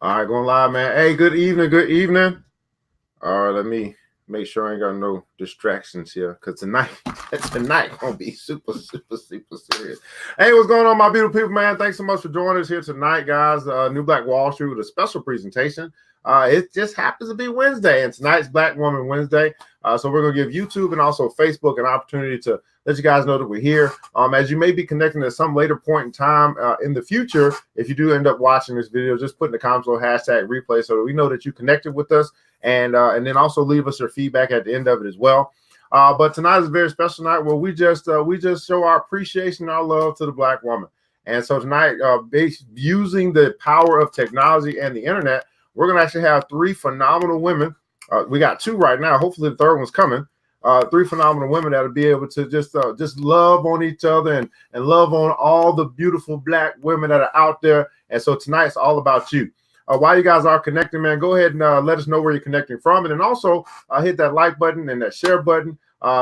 All right, going live, man. Hey, good evening. Good evening. All right, let me make sure I ain't got no distractions here because tonight gonna be super serious. Hey, what's going on, my beautiful people, man? Thanks so much for joining us here tonight, guys. New Black Wall Street with a special presentation. It just happens to be Wednesday, and tonight's Black Woman Wednesday. So we're gonna give YouTube and also Facebook an opportunity to let you guys know that we're here. As you may be connecting at some later point in time in the future, if you do end up watching this video, just put in the comments little hashtag replay so that we know that you connected with us, and then also leave us your feedback at the end of it as well. But tonight is a very special night where we just show our appreciation and our love to the Black woman. And so tonight, using the power of technology and the internet, we're going to actually have three phenomenal women. We got two right now. Hopefully the third one's coming. Three phenomenal women that'll be able to just love on each other and love on all the beautiful Black women that are out there. And so tonight's all about you. While you guys are connecting, man, go ahead and let us know where you're connecting from. And then also hit that like button and that share button.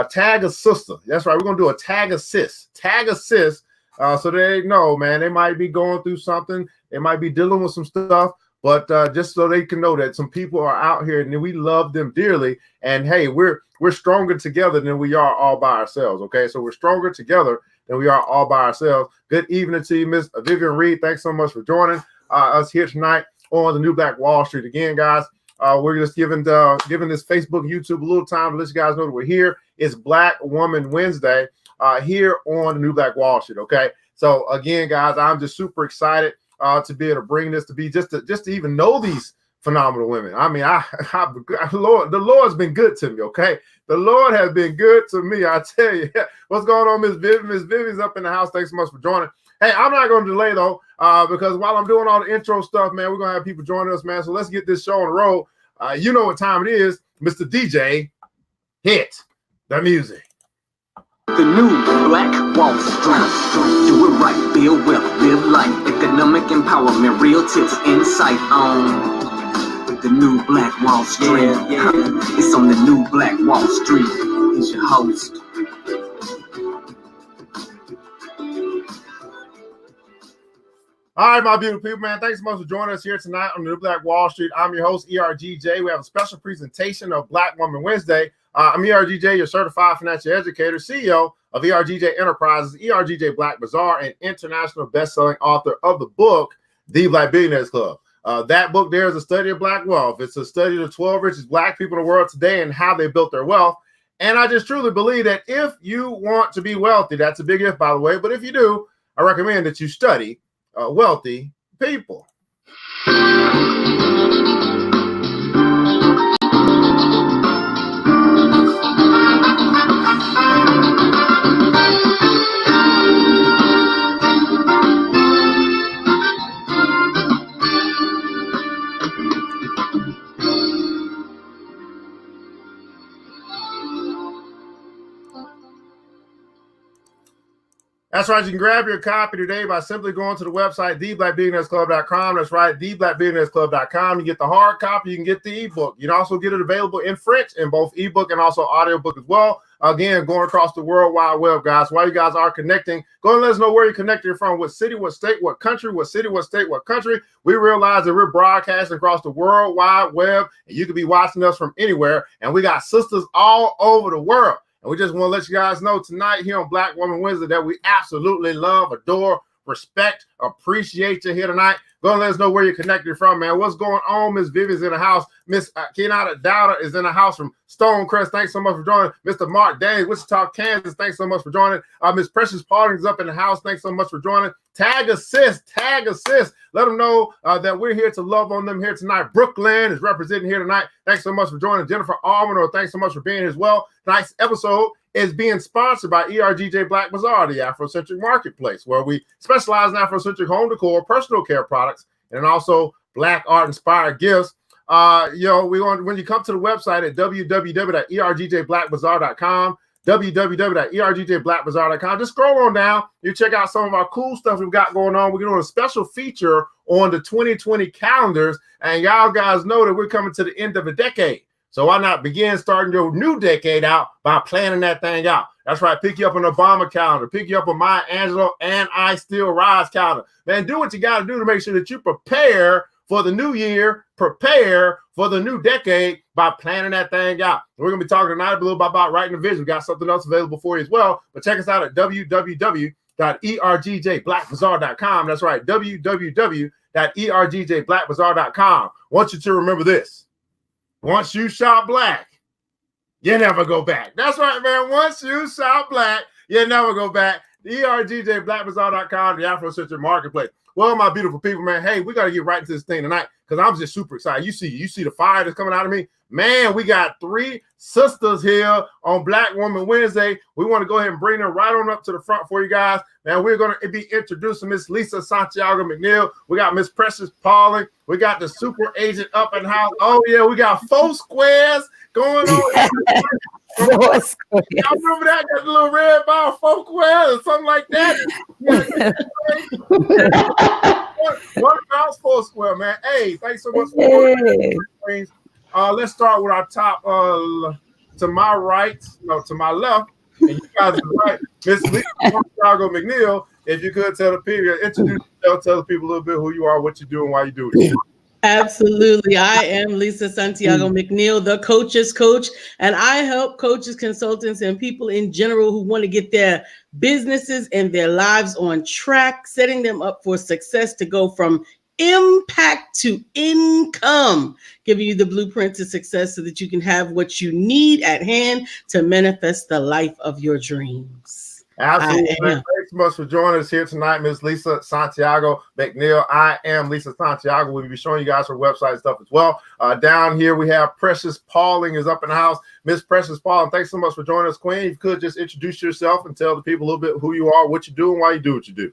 Tag a sister. That's right. We're going to do a tag assist. Tag assist so they know, man, they might be going through something. They might be dealing with some stuff. But just so they can know that some people are out here and we love them dearly. And hey, we're stronger together than we are all by ourselves. Okay, so we're stronger together than we are all by ourselves. Good evening to you, Miss Vivian Reed. Thanks so much for joining us here tonight on the New Black Wall Street. Again, guys, we're just giving this Facebook, YouTube a little time to let you guys know that we're here. It's Black Woman Wednesday here on the New Black Wall Street. Okay, so again, guys, I'm just super excited to be able to bring this to be just to even know these phenomenal women. I mean, the Lord's been good to me. Okay, the Lord has been good to me. I tell you, what's going on, Miss Vivian? Miss Vivian's up in the house. Thanks so much for joining. Hey, I'm not going to delay though, because while I'm doing all the intro stuff, man, we're gonna have people joining us, man. So let's get this show on the road. You know what time it is, Mr. DJ. Hit the music. The new Black Wall Street. Do it right, build wealth, live life, economic empowerment, real tips, insight on the new Black Wall Street. Yeah. It's on the new Black Wall Street. It's your host. All right, my beautiful people, man. Thanks so much for joining us here tonight on the New Black Wall Street. I'm your host, ERGJ. We have a special presentation of Black Woman Wednesday. I'm ERGJ, your certified financial educator, CEO of ERGJ Enterprises, ERGJ Black Bazaar, and international best-selling author of the book, The Black Billionaires Club. That book there is a study of Black wealth. It's a study of the 12 richest Black people in the world today and how they built their wealth. And I just truly believe that if you want to be wealthy, that's a big if, by the way, but if you do, I recommend that you study wealthy people. That's right. You can grab your copy today by simply going to the website, theblackbillionairesclub.com. That's right, theblackbillionairesclub.com. You get the hard copy. You can get the ebook. You can also get it available in French in both ebook and also audiobook as well. Again, going across the World Wide Web, guys. While you guys are connecting, go and let us know where you're connecting from, what city, what state, what country, what city, what state, what country. We realize that we're broadcasting across the World Wide Web, and you can be watching us from anywhere. And we got sisters all over the world. And we just want to let you guys know tonight here on Black Woman Wednesday that we absolutely love, adore, respect, appreciate you here tonight. Go and let us know where you're connected from, man. What's going on? Miss Vivian's in the house. Miss Kenyatta Dowda is in the house from Stonecrest. Thanks so much for joining. Mr. Mark Danes, Wichita, Kansas. Thanks so much for joining. Miss Precious Paulding is up in the house. Thanks so much for joining. Tag assist. Let them know that we're here to love on them here tonight. Brooklyn is representing here tonight. Thanks so much for joining. Jennifer Almond, thanks so much for being here as well. Tonight's episode is being sponsored by ERGJ Black Bazaar, the Afrocentric marketplace, where we specialize in Afrocentric home decor, personal care products, and also Black art inspired gifts. When you come to the website at www.ergjblackbazaar.com, www.ergjblackbazaar.com, just scroll on down. You check out some of our cool stuff we've got going on. We're doing a special feature on the 2020 calendars, and y'all guys know that we're coming to the end of a decade. So why not begin starting your new decade out by planning that thing out? That's right. Pick you up an Obama calendar. Pick you up a Maya Angelou and I Still Rise calendar. Man, do what you got to do to make sure that you prepare for the new year, prepare for the new decade by planning that thing out. We're going to be talking tonight a little bit about writing a vision. We got something else available for you as well, but check us out at www.ergjblackbazaar.com. That's right, www.ergjblackbazaar.com. I want you to remember this. Once you shop black, you never go back. That's right, man. Once you shop black, you never go back. ERGJBlackBazaar.com, the Afrocentric Marketplace. Well, my beautiful people, man, hey, we got to get right into this thing tonight because I'm just super excited. You see the fire that's coming out of me? Man, we got 3 sisters here on Black Woman Wednesday. We want to go ahead and bring them right on up to the front for you guys. Man, we're going to be introducing Miss Lisa Santiago Mcneil. We got Miss Precious Pauling. We got the super agent up in house. Oh, yeah, we got 4 squares going on. Y'all remember that? Got the little red bar, 4 squares or something like that. One house, 4 square, man. Hey, thanks so much for hey. Let's start with our top to my right, no, to my left, and you guys are right. Miss Lisa Santiago Mcneil, if you could tell the people, introduce yourself, tell the people a little bit who you are, what you do, and why you do it. Absolutely. I am Lisa Santiago Mcneil, the coach's coach, and I help coaches, consultants, and people in general who want to get their businesses and their lives on track, setting them up for success to go from impact to income, giving you the blueprint to success so that you can have what you need at hand to manifest the life of your dreams. Absolutely. Thanks so much for joining us here tonight, Miss Lisa Santiago Mcneil. I am Lisa Santiago. We'll be showing you guys her website stuff as well. Down here, we have Precious Pauling is up in the house. Miss Precious Pauling, thanks so much for joining us, Queen. If you could just introduce yourself and tell the people a little bit who you are, what you do, and why you do what you do.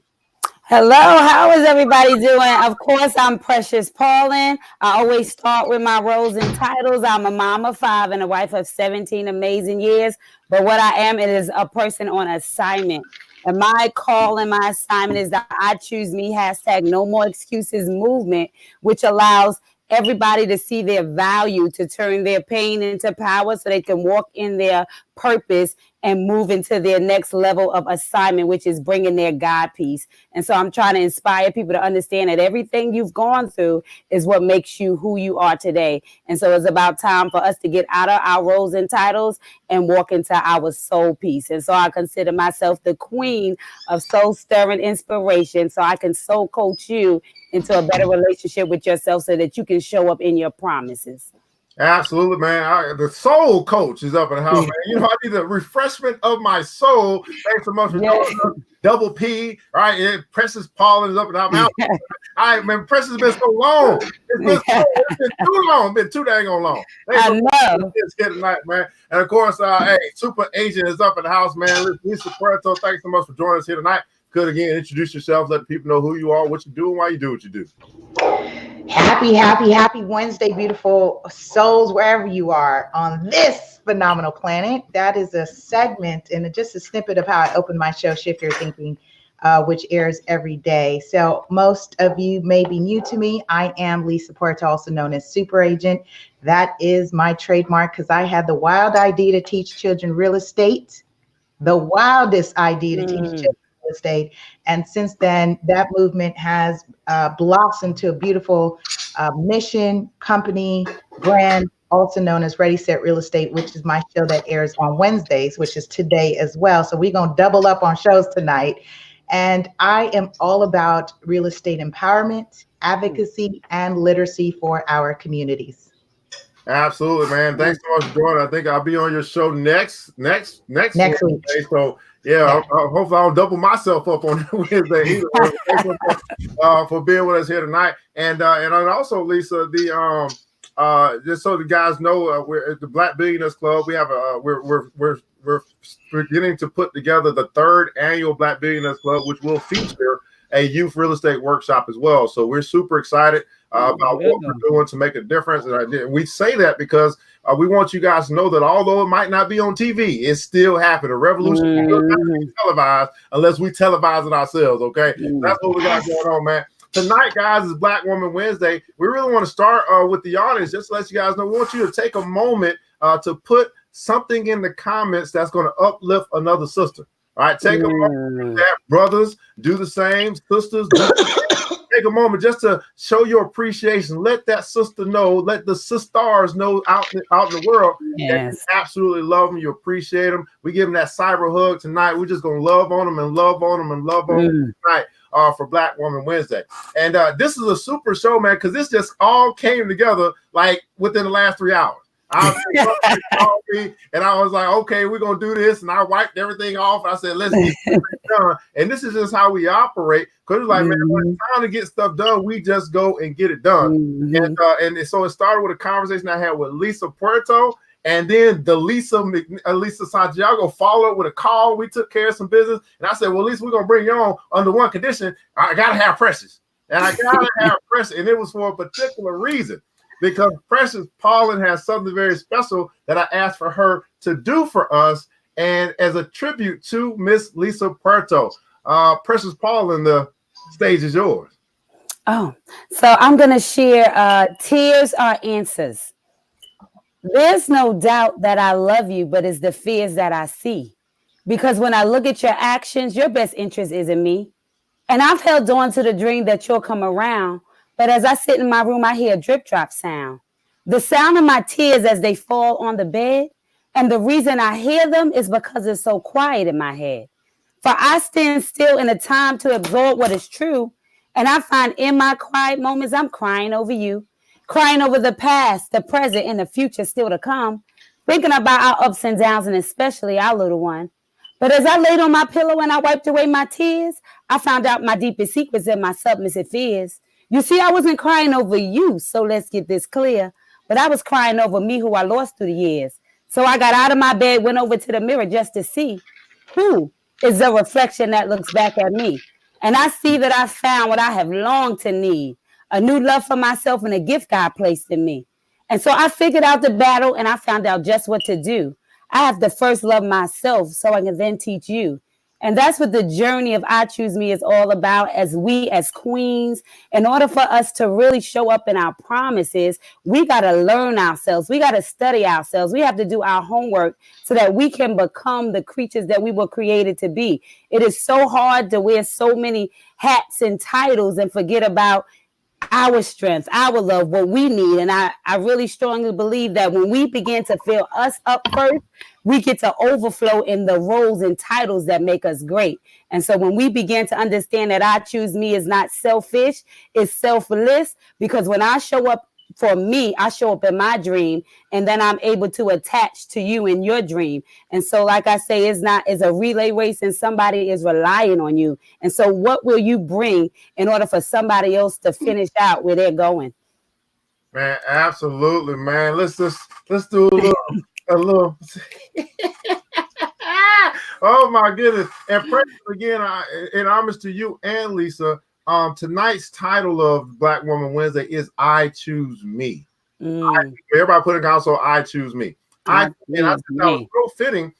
Hello, how is everybody doing? Of course, I'm Precious Pauling. I always start with my roles and titles. I'm a mom of 5 and a wife of 17 amazing years. But what I am, it is a person on assignment. And my call and my assignment is that I choose me, hashtag no more excuses movement, which allows everybody to see their value, to turn their pain into power so they can walk in their purpose and move into their next level of assignment, which is bringing their God piece. And so I'm trying to inspire people to understand that everything you've gone through is what makes you who you are today. And so it's about time for us to get out of our roles and titles and walk into our soul piece. And so I consider myself the queen of soul stirring inspiration, so I can soul coach you into a better relationship with yourself so that you can show up in your promises. Absolutely, man. The soul coach is up in the house, man. You know, I need the refreshment of my soul. Thanks so much for joining us. Double P, right? Yeah, Precious Pauling is up in the house. All right, man. Precious has been so long. It's been too long. Been too dang long. I know. It's here tonight, man. And of course, hey, Super Agent is up in the house, man. Lisa Puerto, thanks so much for joining us here tonight. Could again introduce yourself, let people know who you are, what you do, and why you do what you do. Happy Wednesday, beautiful souls, wherever you are on this phenomenal planet. That is a segment and just a snippet of how I open my show, Shift Your Thinking, which airs every day. So most of you may be new to me. I am Lisa Puerto, also known as Super Agent. That is my trademark because I had the wild idea to teach children real estate, the wildest idea to teach children real estate. And since then, that movement has blossomed to a beautiful mission, company, brand, also known as Ready, Set, Real Estate, which is my show that airs on Wednesdays, which is today as well. So we're going to double up on shows tonight. And I am all about real estate empowerment, advocacy, and literacy for our communities. Absolutely, man. Thanks so much for joining. I think I'll be on your show next week. So yeah. Hopefully I'll double myself up on Wednesday either. Thanks for being with us here tonight. And also, Lisa, the just so the guys know, we're at the Black Billionaires Club. We have we're beginning to put together the 3rd annual Black Billionaires Club, which will feature a youth real estate workshop as well. So we're super excited about what we're doing to make a difference. And we say that because we want you guys to know that although it might not be on TV, it's still happening. A revolution is not be televised unless we televise it ourselves, okay? That's what we got going on, man. Tonight, guys, is Black Woman Wednesday. We really want to start with the audience, just to let you guys know. We want you to take a moment to put something in the comments that's going to uplift another sister. All right, take a moment. Brothers, do the same. Sisters, do the same. take a moment just to show your appreciation. Let that sister know, let the sisters know out in the world that you absolutely love them, you appreciate them. We give them that cyber hug tonight. We're just gonna love on them and love on them and love on them tonight for Black Woman Wednesday. And this is a super show, man, because this just all came together like within the last 3 hours. And I was like, okay, we're gonna do this, and I wiped everything off. I said, let's get it done. And this is just how we operate. Because it's like, man, when it's time to get stuff done, we just go and get it done. And so it started with a conversation I had with Lisa Puerto, and then the Lisa Santiago followed with a call. We took care of some business, and I said, well, Lisa, we're gonna bring you on under one condition. I gotta have Precious, and I gotta have Precious, and it was for a particular reason. Because Precious Paulin has something very special that I asked for her to do for us, and as a tribute to Miss Lisa Puerto. Precious Paulin, the stage is yours. Oh, so I'm going to share tears are answers. There's no doubt that I love you, but it's the fears that I see. Because when I look at your actions, your best interest is in me. And I've held on to the dream that you'll come around. But as I sit in my room, I hear a drip drop sound. The sound of my tears as they fall on the bed. And the reason I hear them is because it's so quiet in my head. For I stand still in a time to absorb what is true. And I find in my quiet moments, I'm crying over you. Crying over the past, the present, and the future still to come. Thinking about our ups and downs, and especially our little one. But as I laid on my pillow and I wiped away my tears, I found out my deepest secrets and my submissive fears. You see, I wasn't crying over you, so let's get this clear. But I was crying over me who I lost through the years. So I got out of my bed, went over to the mirror just to see who is the reflection that looks back at me. And I see that I found what I have longed to need, a new love for myself and a gift God placed in me. And so I figured out the battle and I found out just what to do. I have to first love myself so I can then teach you. And that's what the journey of I Choose Me is all about. As we, as queens, in order for us to really show up in our promises, we got to learn ourselves. We got to study ourselves. We have to do our homework so that we can become the creatures that we were created to be. It is so hard to wear so many hats and titles and forget about our strength, our love, what we need. And I really strongly believe that when we begin to fill us up first, we get to overflow in the roles and titles that make us great. And so when we begin to understand that I Choose Me is not selfish, it's selfless, because when I show up for me, I show up in my dream, and then I'm able to attach to you in your dream. And so, like I say, it's a relay race and somebody is relying on you. And so what will you bring in order for somebody else to finish out where they're going? Man, absolutely, man. Let's do a little. Oh my goodness. And Precious, again, in homage to you and Lisa, tonight's title of Black Woman Wednesday is I Choose Me. Everybody put it down, so I choose me. I think that was real fitting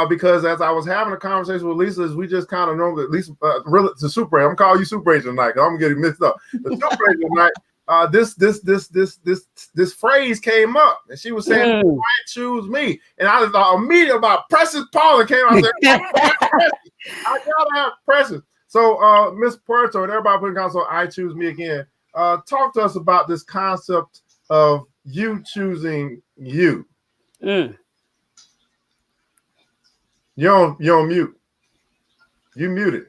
because as I was having a conversation with Lisa, we just kind of know that Lisa, really, the Super Agent, I'm calling you Super Agent tonight because I'm getting mixed up. The Super Agent tonight, this phrase came up, and she was saying, "I choose me," and I thought immediately about Precious Paulin came out and said, "I gotta have Precious." So, Miss Puerto and everybody putting down, so I choose me again. Talk to us about this concept of you choosing you. You're on mute. You muted.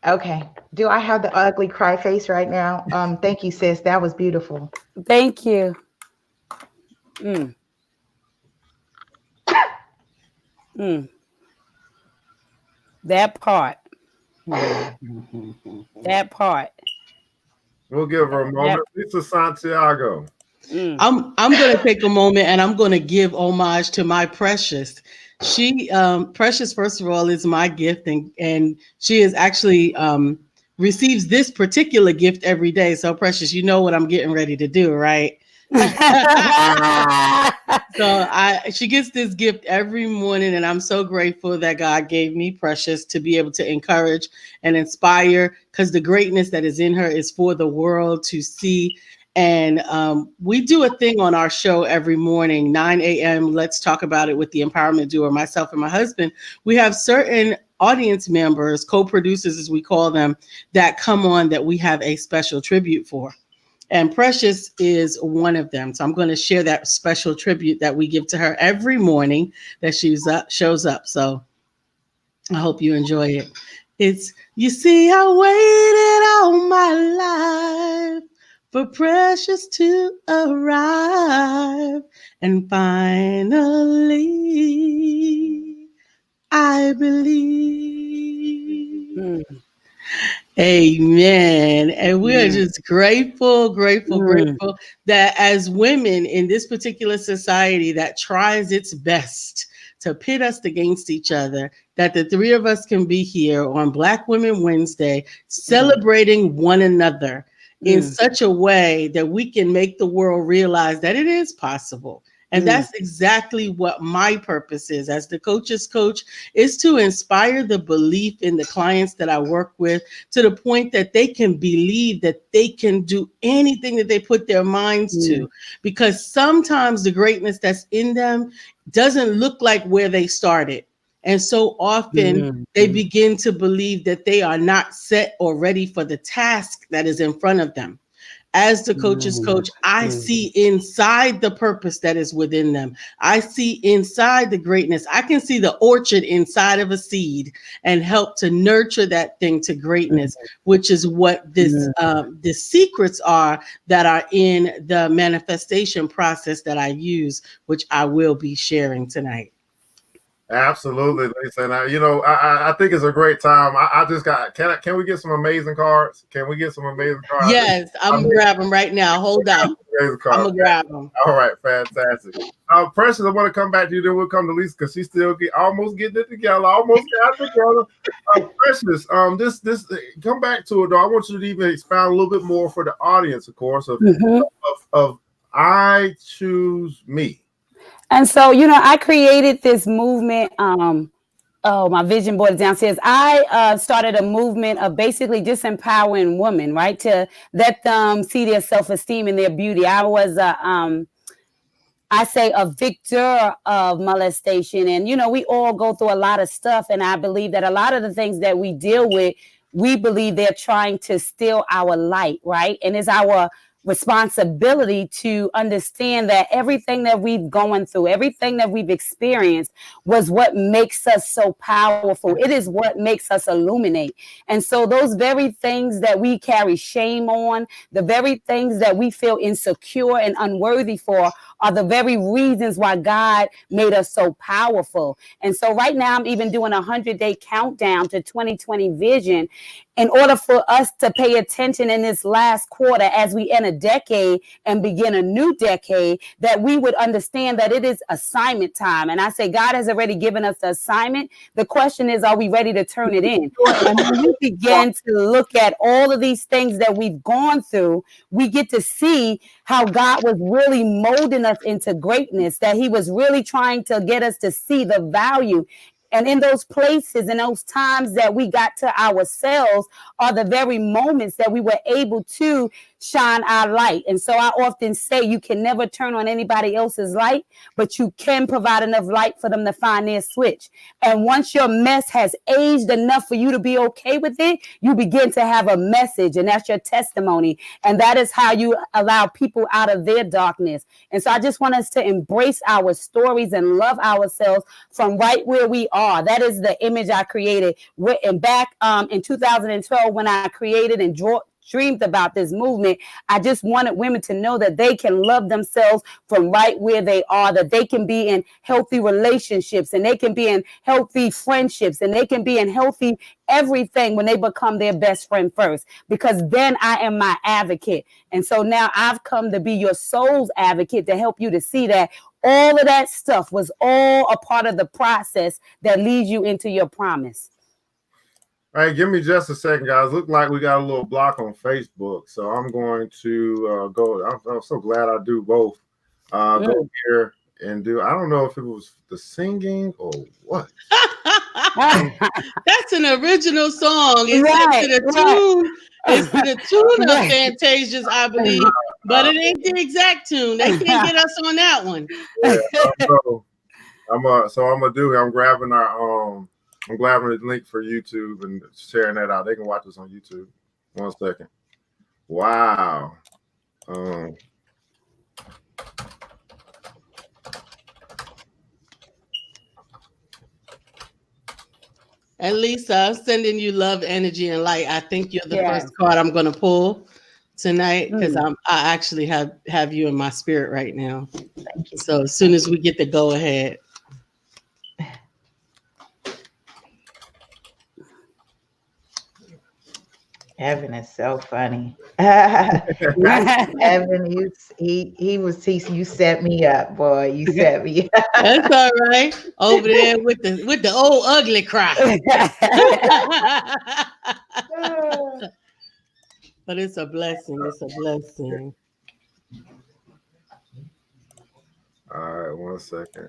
Okay. Do I have the ugly cry face right now? Thank you, sis. That was beautiful. Thank you. That part. That part. We'll give her a moment. Lisa Santiago. I'm going to take a moment and I'm going to give homage to my Precious. She, Precious, first of all, is my gift, and she is actually receives this particular gift every day. So, Precious, you know what I'm getting ready to do, right? So she gets this gift every morning, and I'm so grateful that God gave me Precious to be able to encourage and inspire, because the greatness that is in her is for the world to see. And we do a thing on our show every morning, 9 a.m. Let's talk about it with the empowerment doer, myself and my husband. We have certain audience members, co-producers as we call them, that come on that we have a special tribute for. And Precious is one of them. So I'm going to share that special tribute that we give to her every morning that shows up. So I hope you enjoy it. It's, you see, I waited all my life for Precious to arrive. And finally, I believe. Amen. And we are just grateful that as women in this particular society that tries its best to pit us against each other, that the three of us can be here on Black Women Wednesday, celebrating one another in such a way that we can make the world realize that it is possible. And that's exactly what my purpose is as the coach's coach, is to inspire the belief in the clients that I work with to the point that they can believe that they can do anything that they put their minds to. Because sometimes the greatness that's in them doesn't look like where they started. And so often they begin to believe that they are not set or ready for the task that is in front of them. As the coach's coach, I see inside the purpose that is within them. I see inside the greatness. I can see the orchard inside of a seed and help to nurture that thing to greatness, which is what the secrets are that are in the manifestation process that I use, which I will be sharing tonight. Absolutely, Lisa. And I think it's a great time. I just got. Can we get some amazing cards? Can we get some amazing cards? Yes, I'm gonna grab them right now. Hold on. I'm gonna grab them. All right, fantastic. Precious, I want to come back to you. Then we'll come to Lisa because she's still almost getting it together. Precious, this come back to it though. I want you to even expound a little bit more for the audience, of course, of I Choose Me. And so, I created this movement. My vision board is downstairs. I started a movement of basically just empowering women, right? To let them see their self-esteem and their beauty. I was a victor of molestation. And, we all go through a lot of stuff. And I believe that a lot of the things that we deal with, we believe they're trying to steal our light, right? And it's our responsibility to understand that everything that we've gone through, everything that we've experienced was what makes us so powerful. It is what makes us illuminate. And so those very things that we carry shame on, the very things that we feel insecure and unworthy for, are the very reasons why God made us so powerful. And so right now I'm even doing a 100-day countdown to 2020 vision in order for us to pay attention in this last quarter as we end a decade and begin a new decade, that we would understand that it is assignment time. And I say God has already given us the assignment. The question is, are we ready to turn it in? And when we begin to look at all of these things that we've gone through, we get to see how God was really molding us into greatness, that he was really trying to get us to see the value. And in those places and those times that we got to ourselves are the very moments that we were able to shine our light. And so I often say you can never turn on anybody else's light, but you can provide enough light for them to find their switch. And once your mess has aged enough for you to be okay with it, you begin to have a message, and that's your testimony. And that is how you allow people out of their darkness. And so I just want us to embrace our stories and love ourselves from right where we are. That is the image I created. And back in 2012, when I created and dreamed about this movement, I just wanted women to know that they can love themselves from right where they are, that they can be in healthy relationships, and they can be in healthy friendships, and they can be in healthy everything when they become their best friend first, because then I am my advocate. And so now I've come to be your soul's advocate to help you to see that all of that stuff was all a part of the process that leads you into your promise. All right, give me just a second, guys. Look like we got a little block on Facebook, so I'm going to go. I'm so glad I do both. Go here and do. I don't know if it was the singing or what. That's an original song. It's tune. It's to the tune of Fantasia's, I believe, but it ain't the exact tune. They can't get us on that one. Yeah, I'm gonna do. I'm grabbing our I'm grabbing the link for YouTube and sharing that out. They can watch this on YouTube. 1 second. Wow. And Lisa, I'm sending you love, energy, and light. I think you're the Yes. first card I'm going to pull tonight because I actually have you in my spirit right now. Thank you. So as soon as we get the go ahead. Evan is so funny. Evan, you set me up, boy. You set me up. That's all right. Over there with the old ugly cry. But it's a blessing. It's a blessing. All right, 1 second.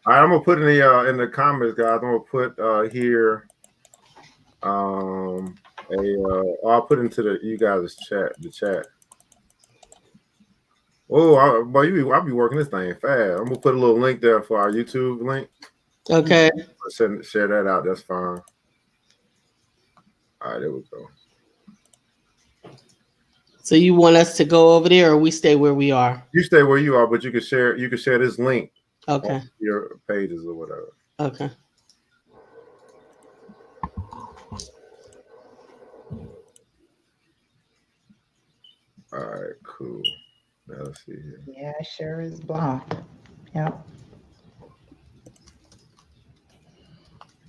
All right, I'm gonna put in the comments, guys. I'm gonna put here I'll put into you guys' chat, the chat. Oh, I'll be working this thing fast. I'm gonna put a little link there for our YouTube link. Okay. Share that out. That's fine. All right, there we go. So you want us to go over there, or we stay where we are? You stay where you are, but you can share. You can share this link. Okay. On your pages or whatever. Okay. All right, cool. Now let's see here. Yeah, it sure is blown. Yep.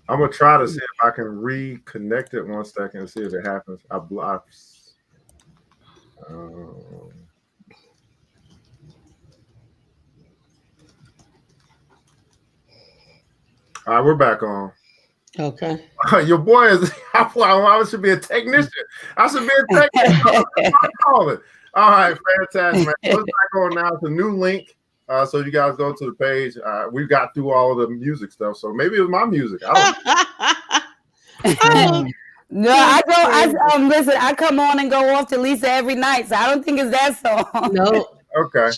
I'm gonna try to see if I can reconnect it 1 second and see if it happens. I blocked. All right, we're back on. Okay. Your boy is. I should be a technician. I should be a technician. All right, fantastic, man. We're back on now. It's a new link. So you guys go to the page. We got through all of the music stuff. So maybe it was my music. I don't know. No, listen, I come on and go off to Lisa every night, so I don't think it's that song. No. Okay.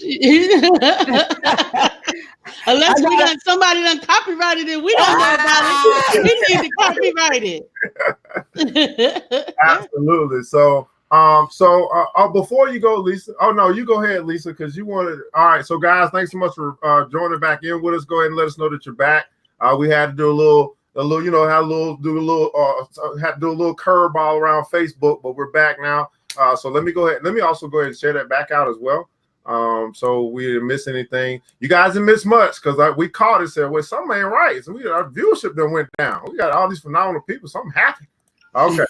Unless somebody done copyrighted it, we don't know about it. We need to copyright it. Absolutely. So before you go, Lisa. Oh no, you go ahead, Lisa, because you wanted. All right. So guys, thanks so much for joining back in with us. Go ahead and let us know that you're back. We had to do a little, had to do a little curveball around Facebook, but we're back now. So let me go ahead. Let me also go ahead and share that back out as well. So we didn't miss anything. You guys didn't miss much because we caught it and said, well, something ain't right. So our viewership done went down. We got all these phenomenal people. Something happened. Okay.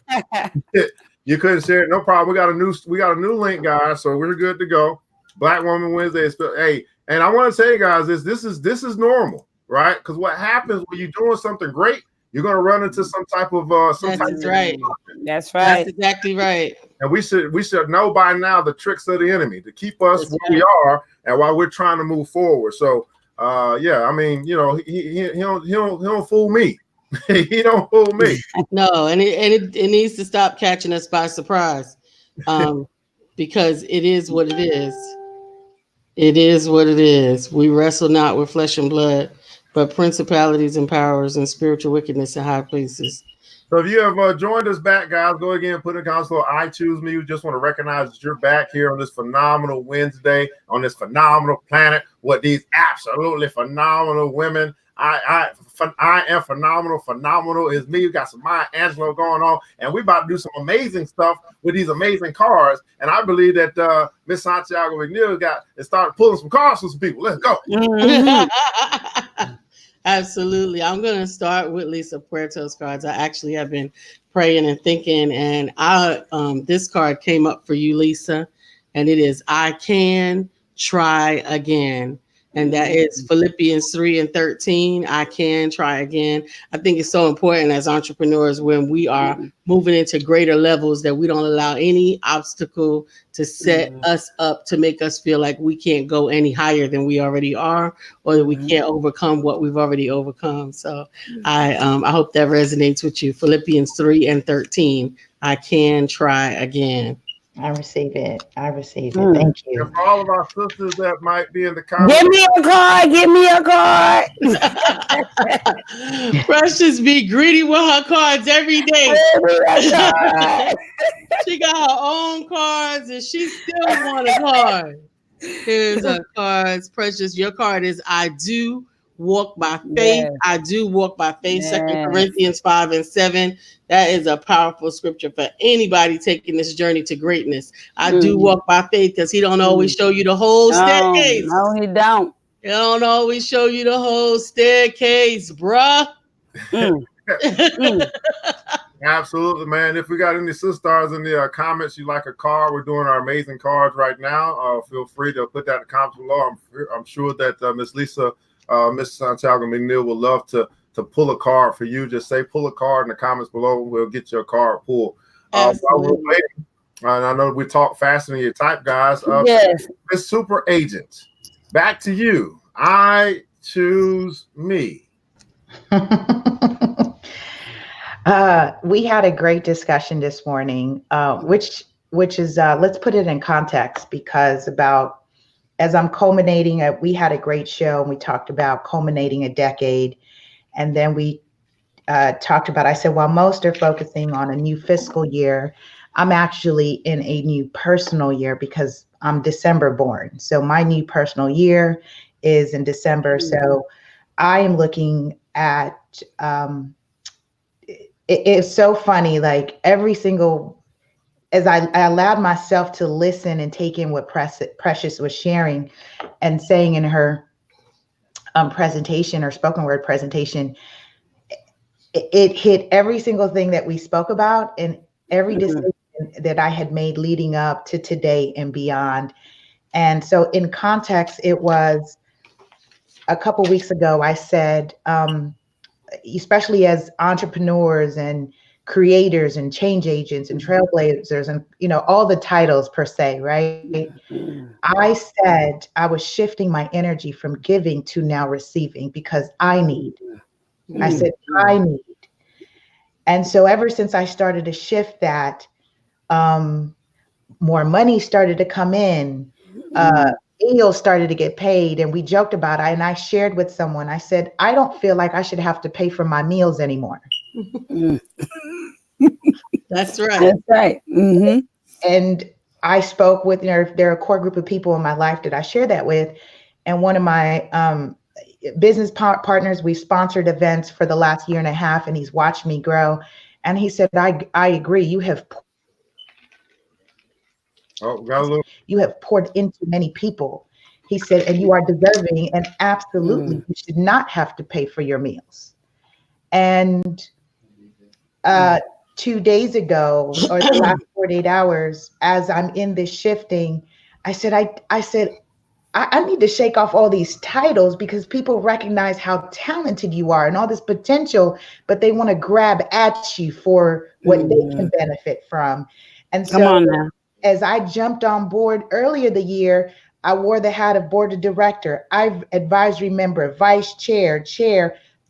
You couldn't share it. No problem. We got a new link, guys. So we're good to go. Black Woman Wednesday. Hey, and I want to say, guys, this is normal, right? Because what happens when you're doing something great, you're going to run into some type of That's right. That's right. That's exactly right. And we should know by now the tricks of the enemy to keep us where we are and while we're trying to move forward. So I mean, he don't fool me. He don't fool me. No, and it needs to stop catching us by surprise. Because it is what it is. It is what it is. We wrestle not with flesh and blood, but principalities and powers and spiritual wickedness in high places. So if you have joined us back, guys, go again, put in the console, I choose me. We just want to recognize that you're back here on this phenomenal Wednesday, on this phenomenal planet, with these absolutely phenomenal women. I am phenomenal. Phenomenal is me. We got some Maya Angelou going on, and we're about to do some amazing stuff with these amazing cars. And I believe that Miss Santiago Mcneil started pulling some cars for some people. Let's go. Absolutely. I'm going to start with Lisa Puerto's cards. I actually have been praying and thinking, and this card came up for you, Lisa, and it is I Can Try Again. And that is Philippians 3:13. I can try again. I think it's so important as entrepreneurs when we are moving into greater levels that we don't allow any obstacle to set us up to make us feel like we can't go any higher than we already are, or that we can't overcome what we've already overcome. So I hope that resonates with you. Philippians 3:13. I can try again. I receive it. I receive it. Thank you. And for all of our sisters that might be in the comments, Give me a card. Give me a card. Precious be greedy with her cards every day. Give me a card. She got her own cards and she still want a card. Here's her cards. Precious, your card is I do walk by faith. Yes. I do walk by faith. Yes. 2 Corinthians 5:7. That is a powerful scripture for anybody taking this journey to greatness. I do walk by faith because he don't always show you the whole staircase. No, he don't. He don't always show you the whole staircase, bruh. absolutely, man. If we got any sisters in the comments, you like a card, we're doing our amazing cards right now. Feel free to put that in the comments below. I'm sure that Miss Lisa, Miss Santiago Mcneil would love to pull a card for you. Just say pull a card in the comments below. We'll get your card pulled. While we're waiting, and I know we talk faster than you type, guys. Yes. Miss Super Agent, back to you. I choose me. We had a great discussion this morning, which is let's put it in context, because as I'm culminating, we had a great show and we talked about culminating a decade. And then we talked about, I said, while most are focusing on a new fiscal year, I'm actually in a new personal year because I'm December born. So my new personal year is in December. So I am looking at, it's so funny, like every single, as I allowed myself to listen and take in what Precious was sharing and saying in her presentation or spoken word presentation, it hit every single thing that we spoke about and every decision that I had made leading up to today and beyond. And so in context, it was a couple weeks ago, I said, especially as entrepreneurs and creators and change agents and trailblazers and, all the titles per se, right? I said I was shifting my energy from giving to now receiving because I need. I said, I need. And so ever since I started to shift that, more money started to come in, meals started to get paid, and we joked about it. And I shared with someone, I said, I don't feel like I should have to pay for my meals anymore. That's right. That's right. Mm-hmm. And I spoke with, there are a core group of people in my life that I share that with. And one of my business partners, we sponsored events for the last year and a half, and he's watched me grow. And he said, I agree. You have poured into many people. He said, and you are deserving, and absolutely you should not have to pay for your meals. And 2 days ago, or the last 48 hours, as I'm in this shifting, I said, I need to shake off all these titles because people recognize how talented you are and all this potential, but they want to grab at you for what they can benefit from. And so as I jumped on board earlier the year, I wore the hat of board of director, advisory member, vice chair,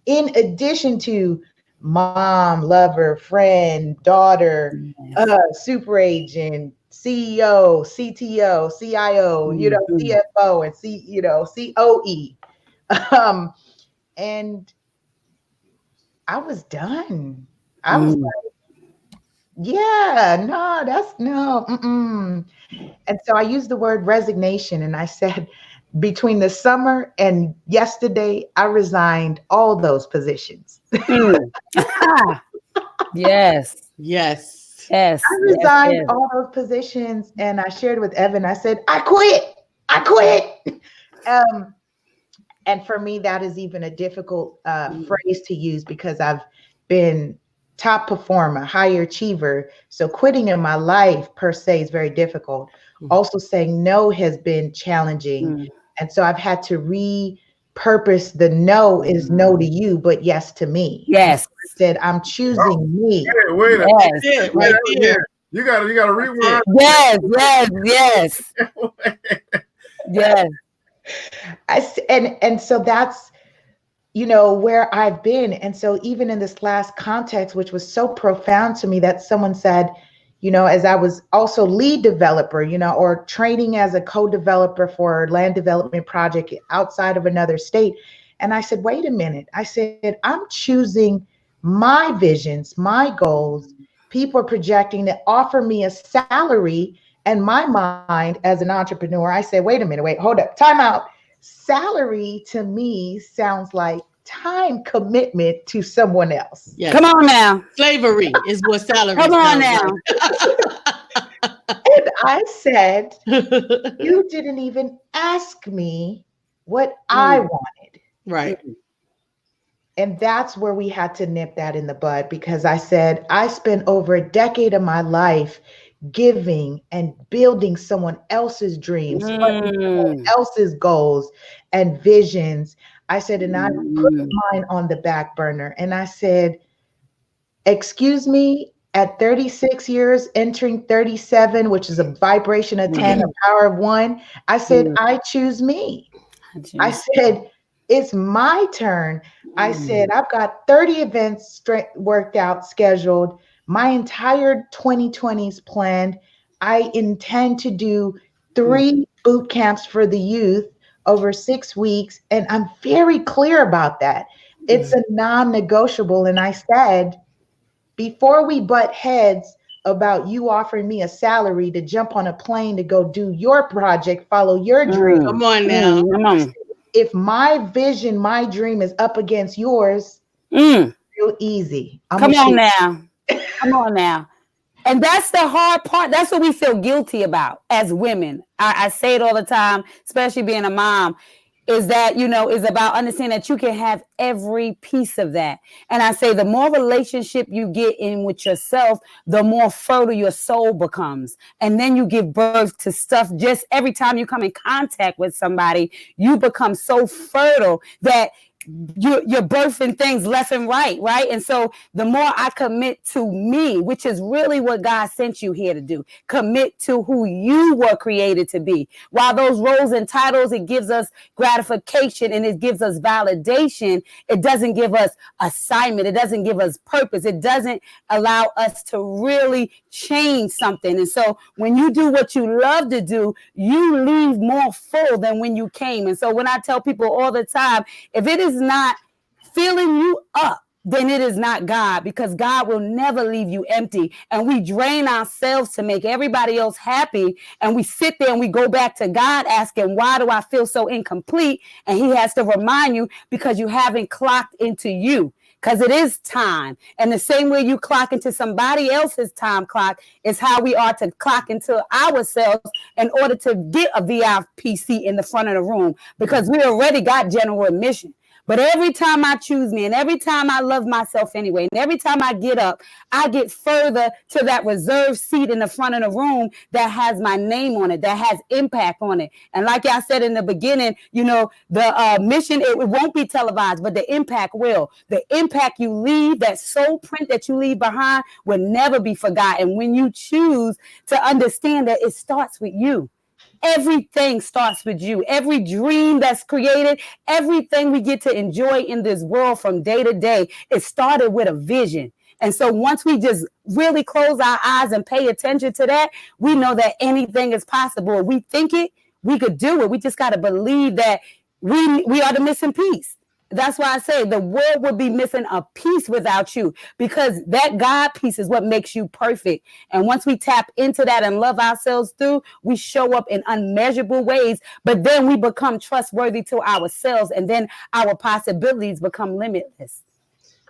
in addition to mom, lover, friend, daughter, super agent, CEO, CTO, CIO, CFO, and COE. And I was done. I was like, And so I used the word resignation, and I said, between the summer and yesterday, I resigned all those positions. Yes. I resigned all those positions, and I shared with Evan, I said, I quit. And for me, that is even a difficult phrase to use because I've been top performer, high achiever. So quitting in my life per se is very difficult. Also saying no has been challenging. And so I've had to repurpose the no is no to you, but yes to me. Yes. I said, I'm choosing me. Wait a Yes. Yeah, right there. You gotta rewind. Yes, yes, yes. Yes. And so that's, you know, where I've been. And so even in this last context, which was so profound to me, that someone said, you know, as I was also lead developer, you know, or training as a co-developer for a land development project outside of another state. And I said, wait a minute. I said, I'm choosing my visions, my goals. People are projecting to offer me a salary. And my mind as an entrepreneur, I said, wait a minute, hold up, time out. Salary to me sounds like time commitment to someone else. Yes. Come on now. Slavery is what salary Come on sounds now. And I said, you didn't even ask me what I wanted. Right. And that's where we had to nip that in the bud, because I said, I spent over a decade of my life giving and building someone else's dreams, someone else's goals and visions. I said, and I put mine on the back burner. And I said, excuse me, at 36 years, entering 37, which is a vibration of 10, a power of 1, I said, I choose me. I said, it's my turn. I said, I've got 30 events worked out, scheduled. My entire 2020s planned. I intend to do 3 boot camps for the youth over 6 weeks. And I'm very clear about that. It's a non-negotiable. And I said, before we butt heads about you offering me a salary to jump on a plane to go do your project, follow your dream. Come on now. If my vision, my dream is up against yours, real easy. Come on now. And that's the hard part. That's what we feel guilty about as women. I say it all the time, especially being a mom, is that, you know, is about understanding that you can have every piece of that. And I say the more relationship you get in with yourself, the more fertile your soul becomes. And then you give birth to stuff. Just every time you come in contact with somebody, you become so fertile that you're birthing things left and right. And so the more I commit to me, which is really what God sent you here to do, commit to who you were created to be. While those roles and titles, it gives us gratification and it gives us validation, it doesn't give us assignment. It doesn't give us purpose. It doesn't allow us to really change something. And so when you do what you love to do, you leave more full than when you came. And so when I tell people all the time, if it is not filling you up, then it is not God, because God will never leave you empty. And we drain ourselves to make everybody else happy. And we sit there and we go back to God asking, why do I feel so incomplete? And he has to remind you, because you haven't clocked into you. Because it is time. And the same way you clock into somebody else's time clock is how we are to clock into ourselves in order to get a VIP seat in the front of the room, because we already got general admission. But every time I choose me, and every time I love myself anyway, and every time I get up, I get further to that reserved seat in the front of the room that has my name on it, that has impact on it. And like I said in the beginning, you know, the mission, it won't be televised, but the impact will. The impact you leave, that soul print that you leave behind, will never be forgotten when you choose to understand that it starts with you. Everything starts with you. Every dream that's created, everything we get to enjoy in this world from day to day, it started with a vision. And so once we just really close our eyes and pay attention to that, we know that anything is possible. If we think it, we could do it. We just got to believe that we are the missing piece. That's why I say the world would be missing a piece without you, because that God piece is what makes you perfect. And once we tap into that and love ourselves through, we show up in unmeasurable ways, but then we become trustworthy to ourselves, and then our possibilities become limitless.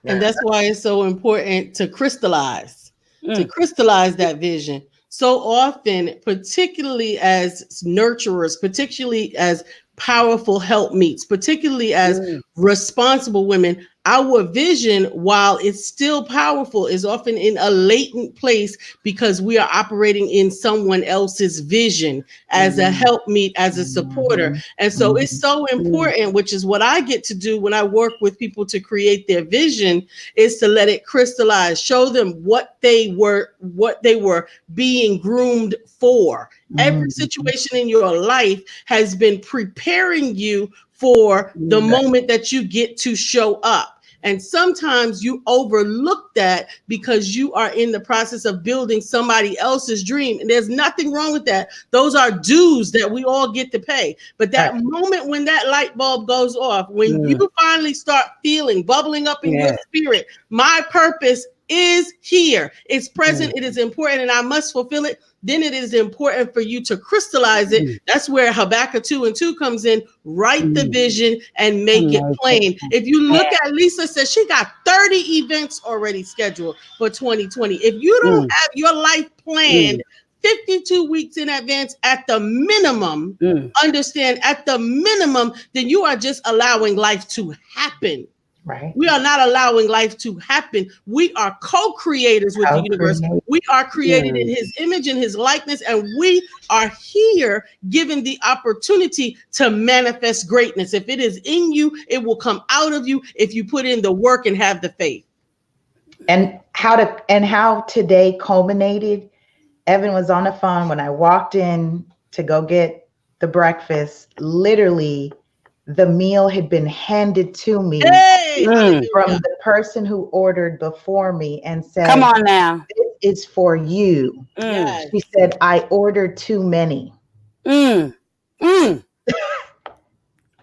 And that's why it's so important to crystallize that vision. So often, particularly as nurturers, particularly as powerful helpmeets, particularly as responsible women. Our vision, while it's still powerful, is often in a latent place because we are operating in someone else's vision as a helpmeet, as a supporter. And so it's so important, which is what I get to do when I work with people to create their vision, is to let it crystallize, show them what they were being groomed for. Every situation in your life has been preparing you for the moment that you get to show up. And sometimes you overlook that because you are in the process of building somebody else's dream. And there's nothing wrong with that. Those are dues that we all get to pay. But that moment when that light bulb goes off, when you finally start feeling, bubbling up in your spirit, my purpose is here, it's present, it is important, and I must fulfill it, then it is important for you to crystallize it. That's where Habakkuk 2:2 comes in. Write the vision and make it plain. If you look at Lisa, says she got 30 events already scheduled for 2020. If you don't have your life planned 52 weeks in advance at the minimum, understand, at the minimum, then you are just allowing life to happen. Right. We are not allowing life to happen. We are co-creators with the universe. We are created in his image and his likeness, and we are here given the opportunity to manifest greatness. If it is in you, it will come out of you if you put in the work and have the faith. And how today culminated. Evan was on the phone when I walked in to go get the breakfast. Literally, the meal had been handed to me from the person who ordered before me and said, "Come on now, this is for you." She said, "I ordered too many."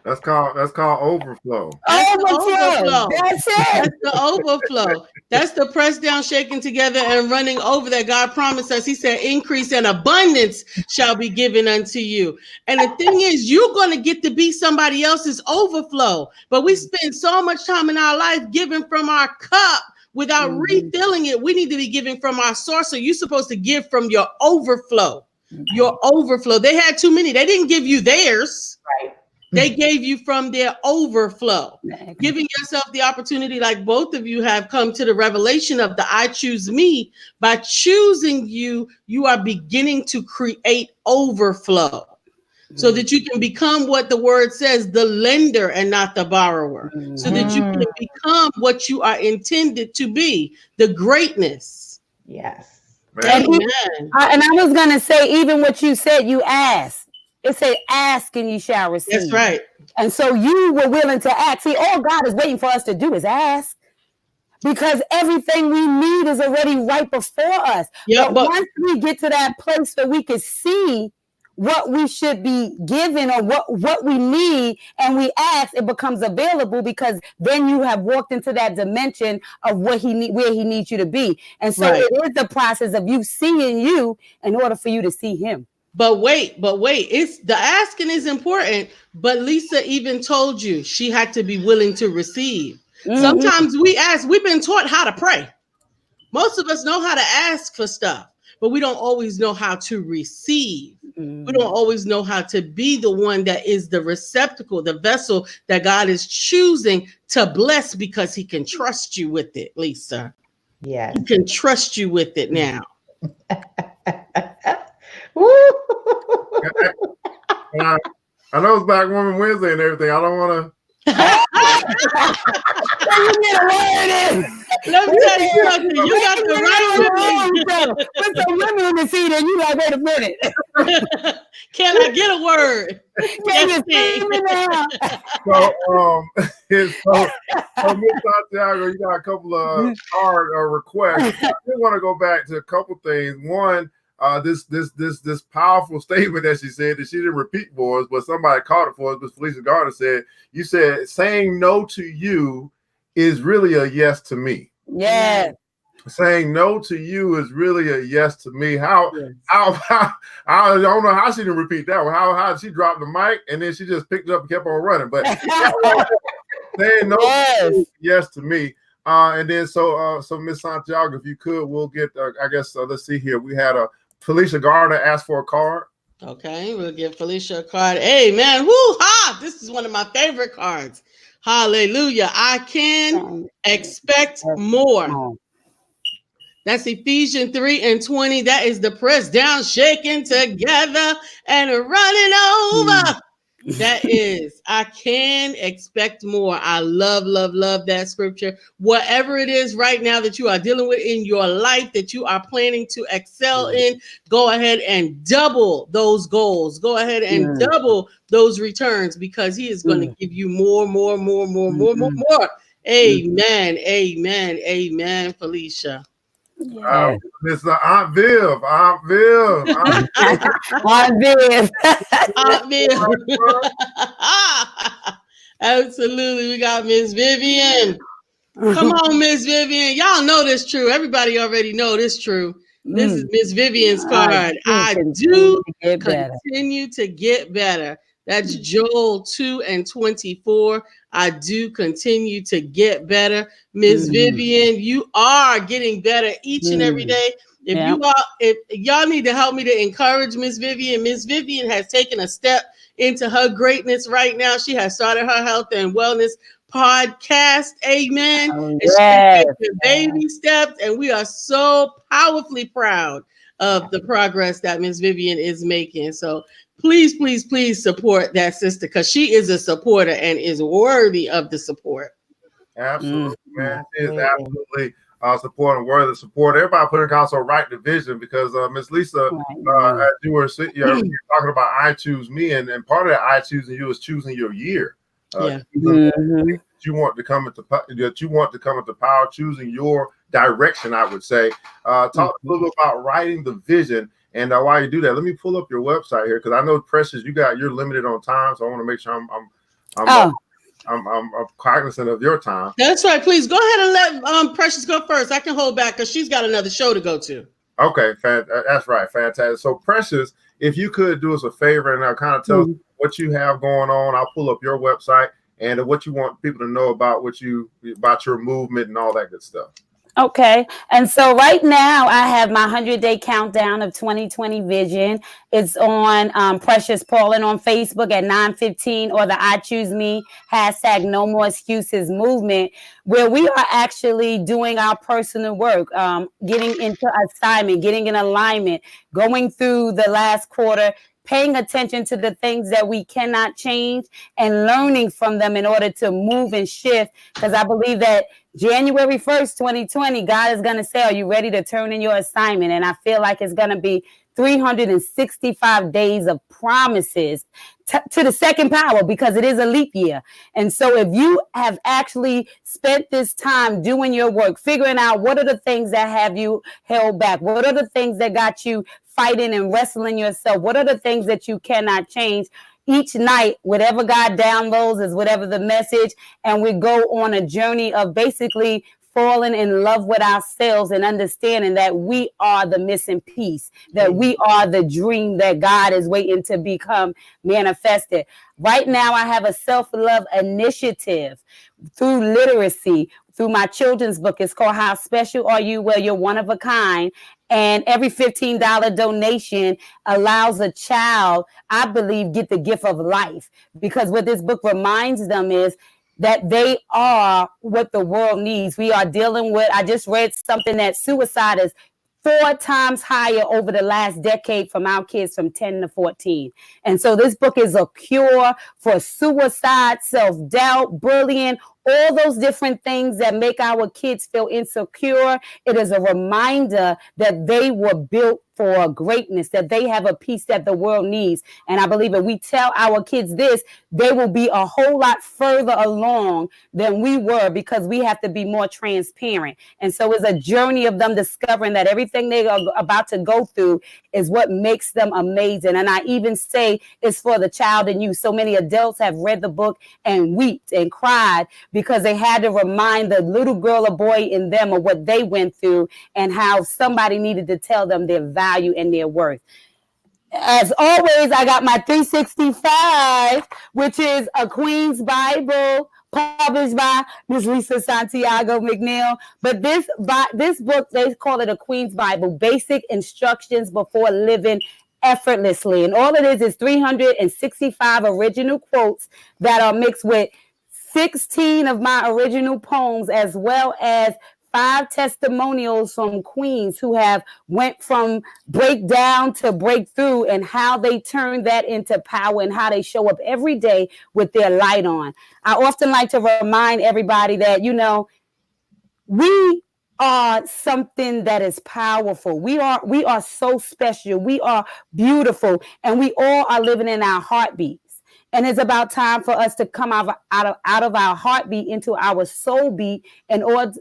That's called overflow. Overflow. That's it. That's the overflow. That's the pressed down, shaken together, and running over that God promised us. He said, increase and abundance shall be given unto you. And the thing is, you're going to get to be somebody else's overflow. But we spend so much time in our life giving from our cup without refilling it. We need to be giving from our source. So you're supposed to give from your overflow. Your overflow. They had too many. They didn't give you theirs. Right. They gave you from their overflow, giving yourself the opportunity, like both of you have come to the revelation of the I choose me. By choosing you, you are beginning to create overflow so that you can become what the word says, the lender and not the borrower, so that you can become what you are intended to be, the greatness. Yes. And I was going to say, even what you said, you asked. It say, ask and you shall receive. That's right. And so you were willing to ask. See, all God is waiting for us to do is ask. Because everything we need is already right before us. But once we get to that place where we can see what we should be given or what we need, and we ask, it becomes available, because then you have walked into that dimension of where he needs you to be. And so it is the process of you seeing you in order for you to see him. But wait, it's the asking is important. But Lisa even told you she had to be willing to receive. Sometimes we ask, we've been taught how to pray. Most of us know how to ask for stuff, but we don't always know how to receive. We don't always know how to be the one that is the receptacle, the vessel that God is choosing to bless, because he can trust you with it, Lisa. Yes. He can trust you with it now. I know it's Black Woman Wednesday and everything. I don't want to. Let me tell you something. You got the right women. With some women in the seat, and you like, wait a minute. Can I get a word? Can you see me now? So Miss Santiago, you got a couple of card requests. I do want to go back to a couple things. One, this powerful statement that she said that she didn't repeat for us, but somebody caught it for us. Miss Felicia Gardner said, you said saying no to you is really a yes to me. Yeah. Saying no to you is really a yes to me. How I don't know how she didn't repeat that one. How she dropped the mic and then she just picked it up and kept on running. But saying no to you, yes to me. And then so Miss Santiago, if you could, we'll get I guess let's see here. We had Felicia Gardner asked for a card. Okay, we'll give Felicia a card. Hey man, woo-ha! This is one of my favorite cards. Hallelujah. I can expect more. That's Ephesians 3:20. That is the press down, shaking together, and running over. That is, I can expect more. I love, love, love that scripture. Whatever it is right now that you are dealing with in your life that you are planning to excel in, go ahead and double those goals. Go ahead and double those returns, because he is going to give you more. Amen. Amen. Amen, Felicia. Yeah. Miss Aunt Viv. Aunt Viv. Aunt Viv. Absolutely. We got Miss Vivian. Come on, Miss Vivian. Y'all know this true. Everybody already know this true. This is Miss Vivian's card. I do continue to get better. That's Joel 2:24. I do continue to get better. Miss Vivian, you are getting better each and every day. If y'all need to help me to encourage Miss Vivian has taken a step into her greatness right now. She has started her health and wellness podcast. Amen. And she's taking baby steps, and we are so powerfully proud of the progress that Miss Vivian is making. So please, please, please support that sister, because she is a supporter and is worthy of the support. Absolutely, man. She is absolutely supporting, worthy of support. Everybody put in also right division, because Miss Lisa, as you were talking about I choose me, and part of that I choosing you is choosing your year. You want to come into power, choosing your direction, I would say. Talk a little bit about writing the vision. And while you do that, let me pull up your website here, because I know, Precious, you're limited on time, so I want to make sure I'm cognizant of your time. That's right. Please go ahead and let Precious go first. I can hold back because she's got another show to go to. Okay, that's right. Fantastic. So, Precious, if you could do us a favor and kind of tell us what you have going on, I'll pull up your website and what you want people to know about about your movement and all that good stuff. Okay. And so right now I have my 100-day countdown of 2020 vision. It's on Precious Paulin on Facebook at 9:15, or the I Choose Me hashtag No More Excuses movement, where we are actually doing our personal work, getting into assignment, getting in alignment, going through the last quarter, paying attention to the things that we cannot change and learning from them in order to move and shift. Because I believe that January 1st, 2020, God is going to say, are you ready to turn in your assignment? And I feel like it's going to be 365 days of promises to the second power, because it is a leap year. And so if you have actually spent this time doing your work, figuring out what are the things that have you held back, what are the things that got you fighting and wrestling yourself, what are the things that you cannot change, each night, whatever God downloads is whatever the message, and we go on a journey of basically falling in love with ourselves and understanding that we are the missing piece, that we are the dream that God is waiting to become manifested. Right now, I have a self-love initiative through literacy, through my children's book. It's called How Special Are You? Well, you're one of a kind. And every $15 donation allows a child, I believe, get the gift of life. Because what this book reminds them is that they are what the world needs. We are dealing with, I just read something that suicide is 4 times higher over the last decade from our kids from 10 to 14. And so this book is a cure for suicide, self-doubt, bullying, all those different things that make our kids feel insecure. It is a reminder that they were built for greatness, that they have a piece that the world needs. And I believe if we tell our kids this, they will be a whole lot further along than we were, because we have to be more transparent. And so it's a journey of them discovering that everything they are about to go through is what makes them amazing. And I even say it's for the child in you. So many adults have read the book and wept and cried because they had to remind the little girl or boy in them of what they went through and how somebody needed to tell them their value and their worth. As always, I got my 365, which is a Queen's Bible published by Miss Lisa Santiago Mcneil. But this book, they call it a Queen's Bible, Basic Instructions Before Living Effortlessly. And all it is 365 original quotes that are mixed with 16 of my original poems, as well as 5 testimonials from queens who have went from breakdown to breakthrough, and how they turn that into power and how they show up every day with their light on. I often like to remind everybody that, we are something that is powerful. We are so special. We are beautiful, and we all are living in our heartbeats. And it's about time for us to come out of our heartbeat into our soul beat in order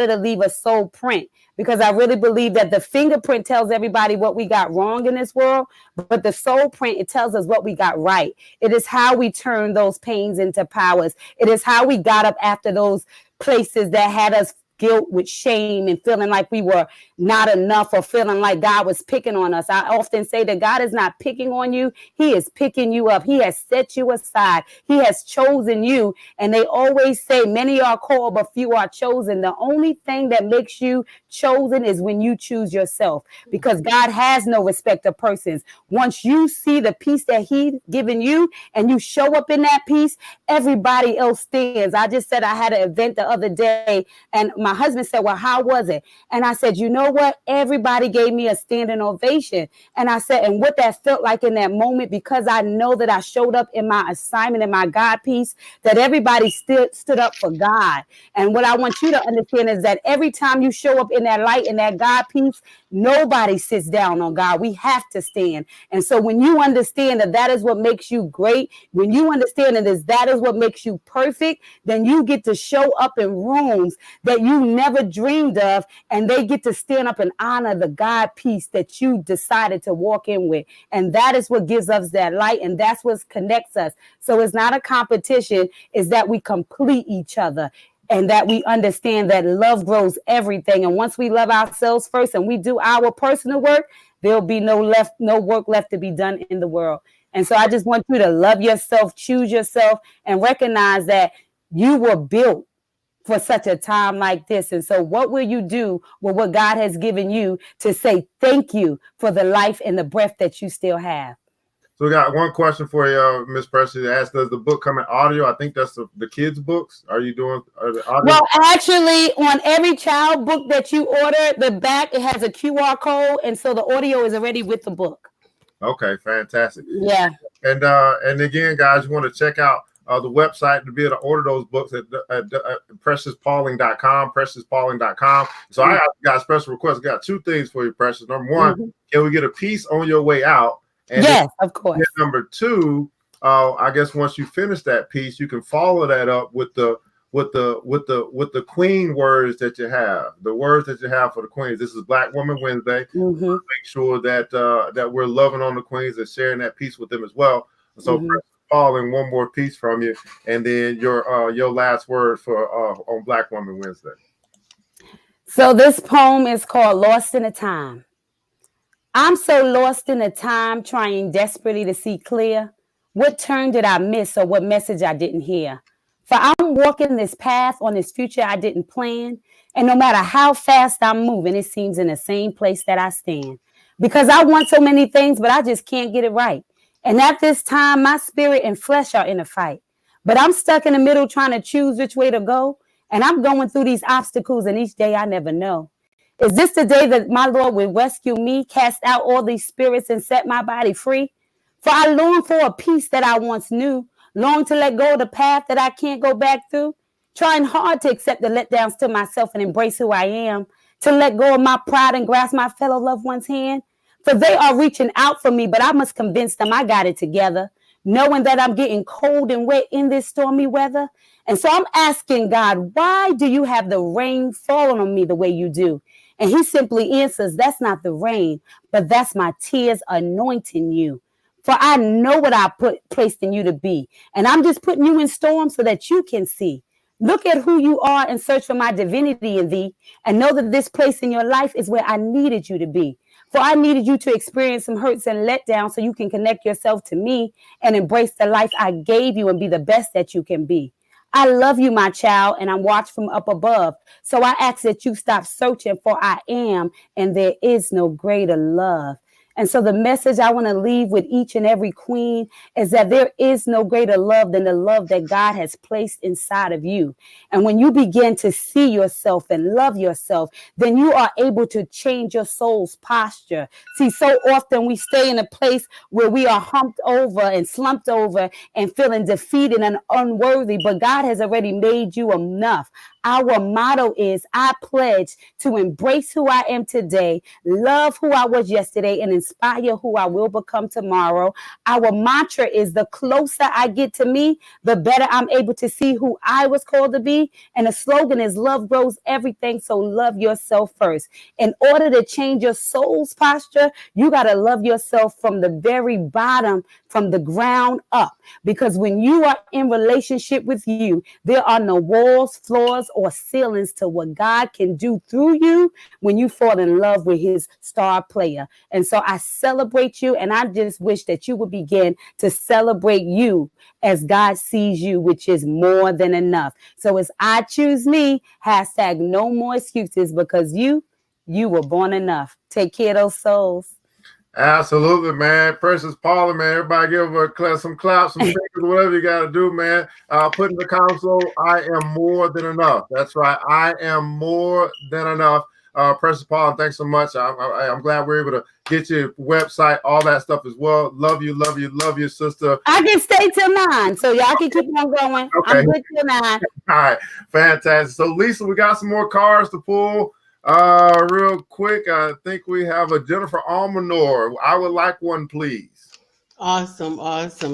to leave a soul print. Because I really believe that the fingerprint tells everybody what we got wrong in this world, but the soul print, it tells us what we got right. It is how we turn those pains into powers. It is how we got up after those places that had us guilt with shame and feeling like we were not enough, or feeling like God was picking on us. I often say that God is not picking on you. He is picking you up. He has set you aside. He has chosen you. And they always say many are called, but few are chosen. The only thing that makes you chosen is when you choose yourself, because God has no respect of persons. Once you see the peace that He's given you and you show up in that peace, everybody else stands. I just said I had an event the other day, and my husband said, well, how was it? And I said, you know what? Everybody gave me a standing ovation. And I said, and what that felt like in that moment, because I know that I showed up in my assignment and my God piece, that everybody stood up for God. And what I want you to understand is that every time you show up in that light and that God piece, nobody sits down on God. We have to stand. And so when you understand that that is what makes you great, when you understand that is what makes you perfect, then you get to show up in rooms that you never dreamed of, and they get to stand up and honor the God piece that you decided to walk in with. And that is what gives us that light, and that's what connects us. So it's not a competition, it's that we complete each other. And that we understand that love grows everything. And once we love ourselves first and we do our personal work, there'll be no work left to be done in the world. And so I just want you to love yourself, choose yourself, and recognize that you were built for such a time like this. And so what will you do with what God has given you to say thank you for the life and the breath that you still have? So we got one question for you, Miss Presley. Asked, does the book come in audio? I think that's the kids' books. Are you doing the audio? Well, actually, on every child book that you order, the back, it has a QR code. And so the audio is already with the book. Okay, fantastic. Yeah. And again, guys, you want to check out the website to be able to order those books at preciouspauling.com, preciouspauling.com. So I got a special request. I got 2 things for you, Precious. Number 1, can we get a piece on your way out? And yes, of course. Number 2, I guess once you finish that piece, you can follow that up with the queen words that you have, the words that you have for the queens. This is Black Woman Wednesday. Make sure that that we're loving on the queens and sharing that piece with them as well. So Pauling, one more piece from you, and then your last word for on Black Woman Wednesday. So this poem is called Lost in a Time. I'm so lost in a time, trying desperately to see clear. What turn did I miss, or what message I didn't hear? For I'm walking this path on this future I didn't plan. And no matter how fast I'm moving, it seems in the same place that I stand. Because I want so many things, but I just can't get it right. And at this time, my spirit and flesh are in a fight. But I'm stuck in the middle trying to choose which way to go. And I'm going through these obstacles, and each day I never know. Is this the day that my Lord will rescue me, cast out all these spirits, and set my body free? For I long for a peace that I once knew, long to let go of the path that I can't go back through, trying hard to accept the letdowns to myself and embrace who I am, to let go of my pride and grasp my fellow loved one's hand. For they are reaching out for me, but I must convince them I got it together, knowing that I'm getting cold and wet in this stormy weather. And so I'm asking God, why do you have the rain falling on me the way you do? And he simply answers, that's not the rain, but that's my tears anointing you. For I know what I placed in you to be. And I'm just putting you in storms so that you can see. Look at who you are and search for my divinity in thee. And know that this place in your life is where I needed you to be. For I needed you to experience some hurts and letdowns so you can connect yourself to me and embrace the life I gave you and be the best that you can be. I love you, my child, and I'm watched from up above. So I ask that you stop searching, for I am, and there is no greater love. And so the message I want to leave with each and every queen is that there is no greater love than the love that God has placed inside of you. And when you begin to see yourself and love yourself, then you are able to change your soul's posture. See, so often we stay in a place where we are humped over and slumped over and feeling defeated and unworthy, but God has already made you enough. Our motto is, I pledge to embrace who I am today, love who I was yesterday, and inspire who I will become tomorrow. Our mantra is, the closer I get to me, the better I'm able to see who I was called to be. And the slogan is, love grows everything, so love yourself first. In order to change your soul's posture, you got to love yourself from the very bottom, from the ground up. Because when you are in relationship with you, there are no walls, floors, or ceilings to what God can do through you when you fall in love with his star player. And so I celebrate you, and I just wish that you would begin to celebrate you as God sees you, which is more than enough. So as I choose me, hashtag no more excuses, because you were born enough. Take care of those souls. Absolutely, man. Precious Paula, man. Everybody give her some claps, some fingers, whatever you got to do, man. Put in the console, I am more than enough. That's right. I am more than enough. Precious Paula, thanks so much. I'm glad we're able to get your website, all that stuff as well. Love you, love you, love you, sister. I can stay till 9, so y'all can keep on going. Okay. I'm good till 9. All right, fantastic. So, Lisa, we got some more cards to pull. Real quick, I think we have a Jennifer Almanor. I would like one, please. Awesome.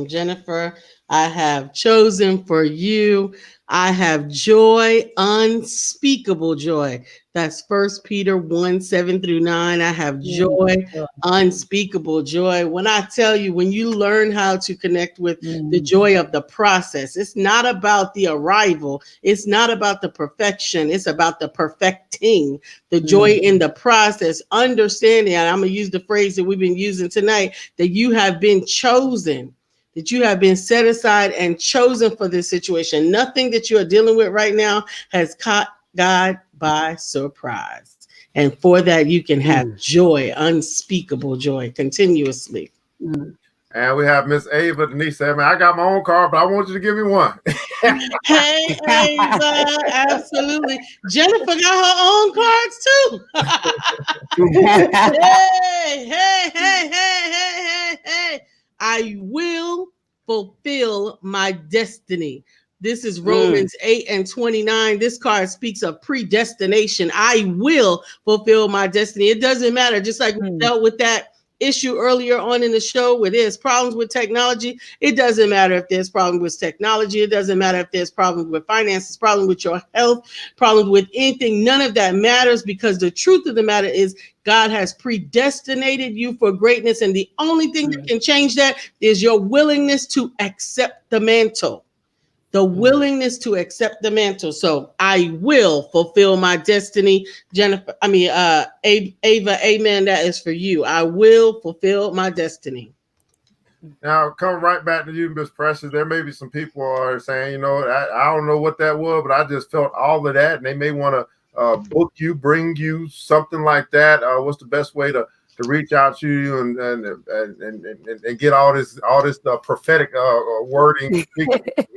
Jennifer, I have chosen for you. I have joy, unspeakable joy. That's 1 Peter 1:7-9. I have joy, unspeakable joy. When I tell you, when you learn how to connect with the joy of the process, it's not about the arrival. It's not about the perfection. It's about the perfecting, the joy in the process, understanding. And I'm going to use the phrase that we've been using tonight, that you have been chosen, that you have been set aside and chosen for this situation. Nothing that you are dealing with right now has caught God by surprise. And for that, you can have joy, unspeakable joy, continuously. And we have Miss Ava Denise said, man, I got my own card, but I want you to give me one. Hey, Ava, absolutely. Jennifer got her own cards too. Hey. I will fulfill my destiny. This is Romans 8:29. This card speaks of predestination. I will fulfill my destiny. It doesn't matter. Just like we dealt with that issue earlier on in the show where there's problems with technology. It doesn't matter if there's problems with technology. It doesn't matter if there's problems with finances, problems with your health, problems with anything. None of that matters, because the truth of the matter is God has predestinated you for greatness. And the only thing that can change that is your willingness to accept the mantle. The willingness to accept the mantle. So I will fulfill my destiny. Jennifer, Ava, amen. That is for you. I will fulfill my destiny. Now, coming right back to you, Miss Precious, there may be some people are saying, you know, I don't know what that was, but I just felt all of that, and they may want to book you, bring you something like that. What's the best way to reach out to you and get all this prophetic wording we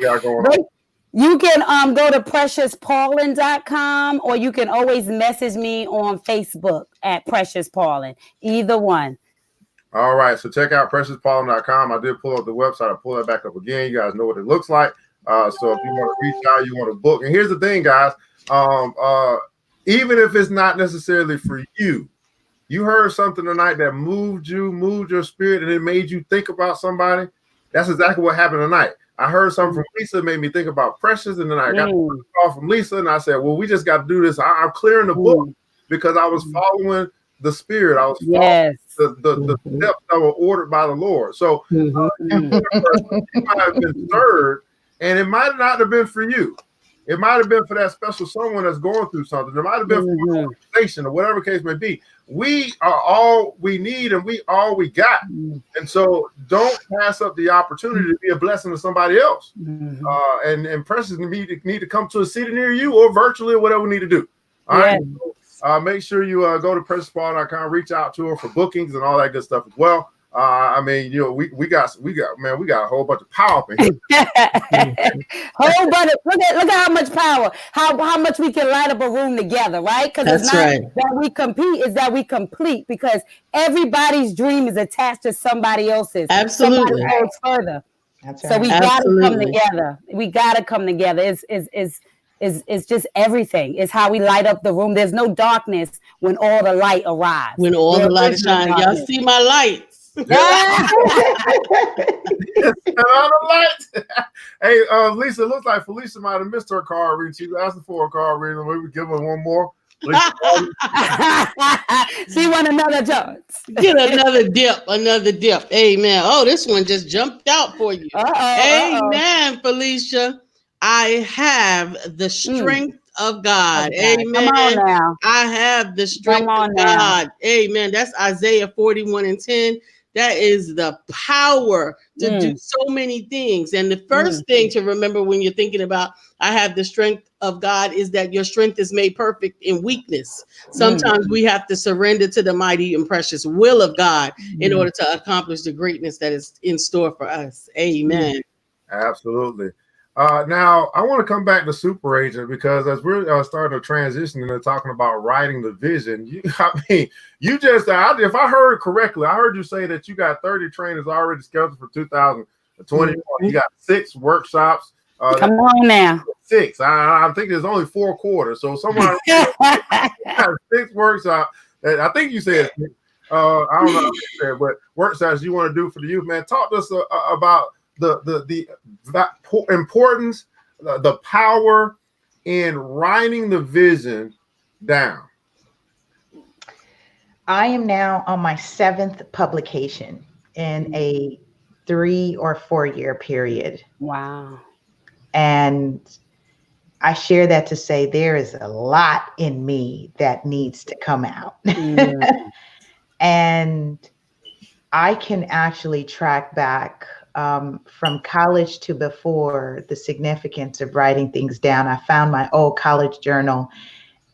got going on? You can go to preciouspaulin.com, or you can always message me on Facebook at Precious Paulin. Either one. All right, so check out preciouspaulin.com. I did pull up the website. I'll pull it back up again. You guys know what it looks like. So if you want to reach out, you want to book. And here's the thing, guys. Even if it's not necessarily for you, you heard something tonight that moved your spirit, and it made you think about somebody. That's exactly what happened tonight. I heard something from Lisa, made me think about Precious, and then I got a call from Lisa, and I said, well, we just got to do this. I'm clearing the book because I was following the spirit. I was following the steps that were ordered by the Lord. So you might have been stirred, and it might not have been for you. It might have been for that special someone that's going through something. It might have been for an organization or whatever case may be. We are all we need, and we all we got. And so don't pass up the opportunity to be a blessing to somebody else. And Precious need to come to a city near you, or virtually, or whatever we need to do. All right. Make sure you go to PreciousPaul.com, reach out to her for bookings and all that good stuff as well. I mean, you know, we got a whole bunch of power up in here. Whole bunch of, look at how much power, how much we can light up a room together, right? Because it's not that we compete, it's that we complete, because everybody's dream is attached to somebody else's. Absolutely. Somebody goes further. That's So right. we gotta come together. We gotta come together. It's just everything. It's how we light up the room. There's no darkness when all the light arrives. When all the light is shining. Y'all see my lights. Hey, Lisa, looks like Felicia might have missed her card reading. She was asking for a card reading. Maybe give her one more. She want another chance. Get another dip. Amen. Oh, this one just jumped out for you. Amen, Felicia. I have the strength of God. Amen. Come on now. I have the strength of God. Amen. That's Isaiah 41:10. That is the power to do so many things. And the first thing to remember when you're thinking about I have the strength of God is that your strength is made perfect in weakness. Sometimes we have to surrender to the mighty and precious will of God in order to accomplish the greatness that is in store for us. Amen. Absolutely. Now, I want to come back to Super Agent, because as we're starting to transition and talking about writing the vision, if I heard correctly, I heard you say that you got 30 trainers already scheduled for 2020. You got 6 workshops. Come on now. 6. I think there's only 4 quarters. So someone got 6 workshops. I think you said, I don't know what you said, but workshops you want to do for the youth, man. Talk to us about the importance, the power in writing the vision down. I am now on my 7th publication in a 3 or 4 year period. Wow. And I share that to say there is a lot in me that needs to come out. And I can actually track back from college to before the significance of writing things down. I found my old college journal.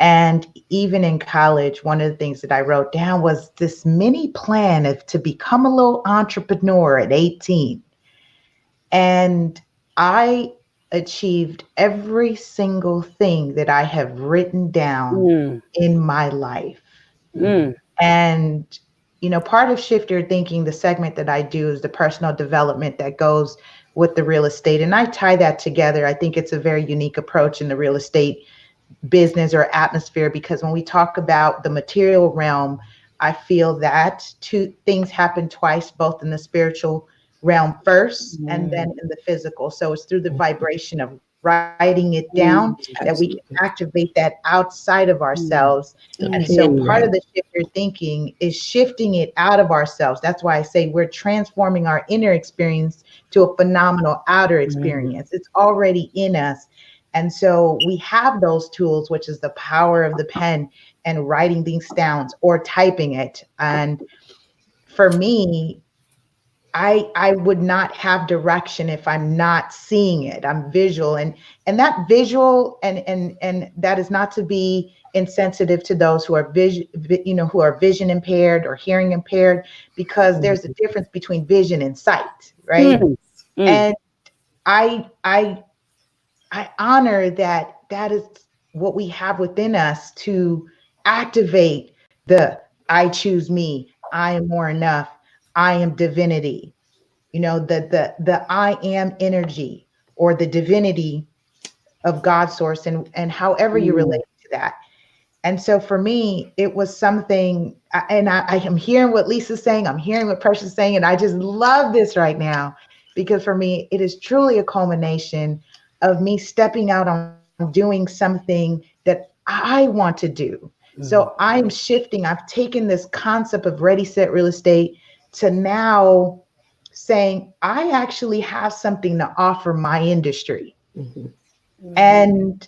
And even in college, one of the things that I wrote down was this mini plan to become a little entrepreneur at 18. And I achieved every single thing that I have written down in my life. And you know, part of Shift Your Thinking, the segment that I do is the personal development that goes with the real estate. And I tie that together. I think it's a very unique approach in the real estate business or atmosphere, because when we talk about the material realm, I feel that 2 things happen twice, both in the spiritual realm first and then in the physical. So it's through the vibration of writing it down that we can activate that outside of ourselves. And so part of the Shift Your Thinking is shifting it out of ourselves. That's why I say we're transforming our inner experience to a phenomenal outer experience. It's already in us. And so we have those tools, which is the power of the pen and writing things down or typing it. And for me, I would not have direction if I'm not seeing it. I'm visual, and that visual and that is not to be insensitive to those who are vision impaired or hearing impaired, because there's a difference between vision and sight, right? And I honor that is what we have within us to activate the I choose me, I am more enough, I am divinity, you know, the I am energy or the divinity of God's source, and however you relate to that. And so for me, it was something, and I am hearing what Lisa's saying, I'm hearing what Precious is saying, and I just love this right now, because for me, it is truly a culmination of me stepping out on doing something that I want to do. So I'm shifting. I've taken this concept of Ready, Set, Real Estate to now saying, I actually have something to offer my industry. And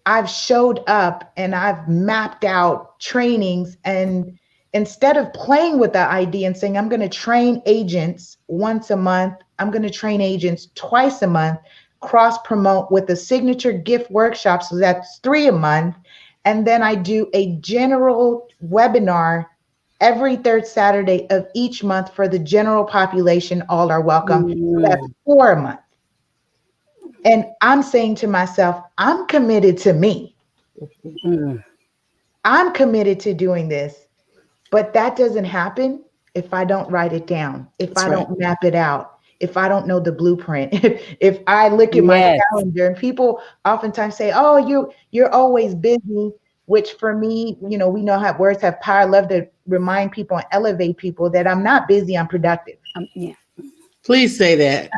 I've showed up and I've mapped out trainings, and instead of playing with the idea and saying, I'm going to train agents once a month, I'm going to train agents twice a month, cross promote with a signature gift workshop. So that's 3 a month. And then I do a general webinar every third Saturday of each month for the general population. All are welcome. So that's 4 a month. And I'm saying to myself, I'm committed to me. I'm committed to doing this. But that doesn't happen if I don't write it down, if I don't map it out, if I don't know the blueprint, if I look at my calendar. And people oftentimes say, oh, you're always busy, which for me, you know, we know how words have power. I love to remind people and elevate people that I'm not busy, I'm productive. Please say that.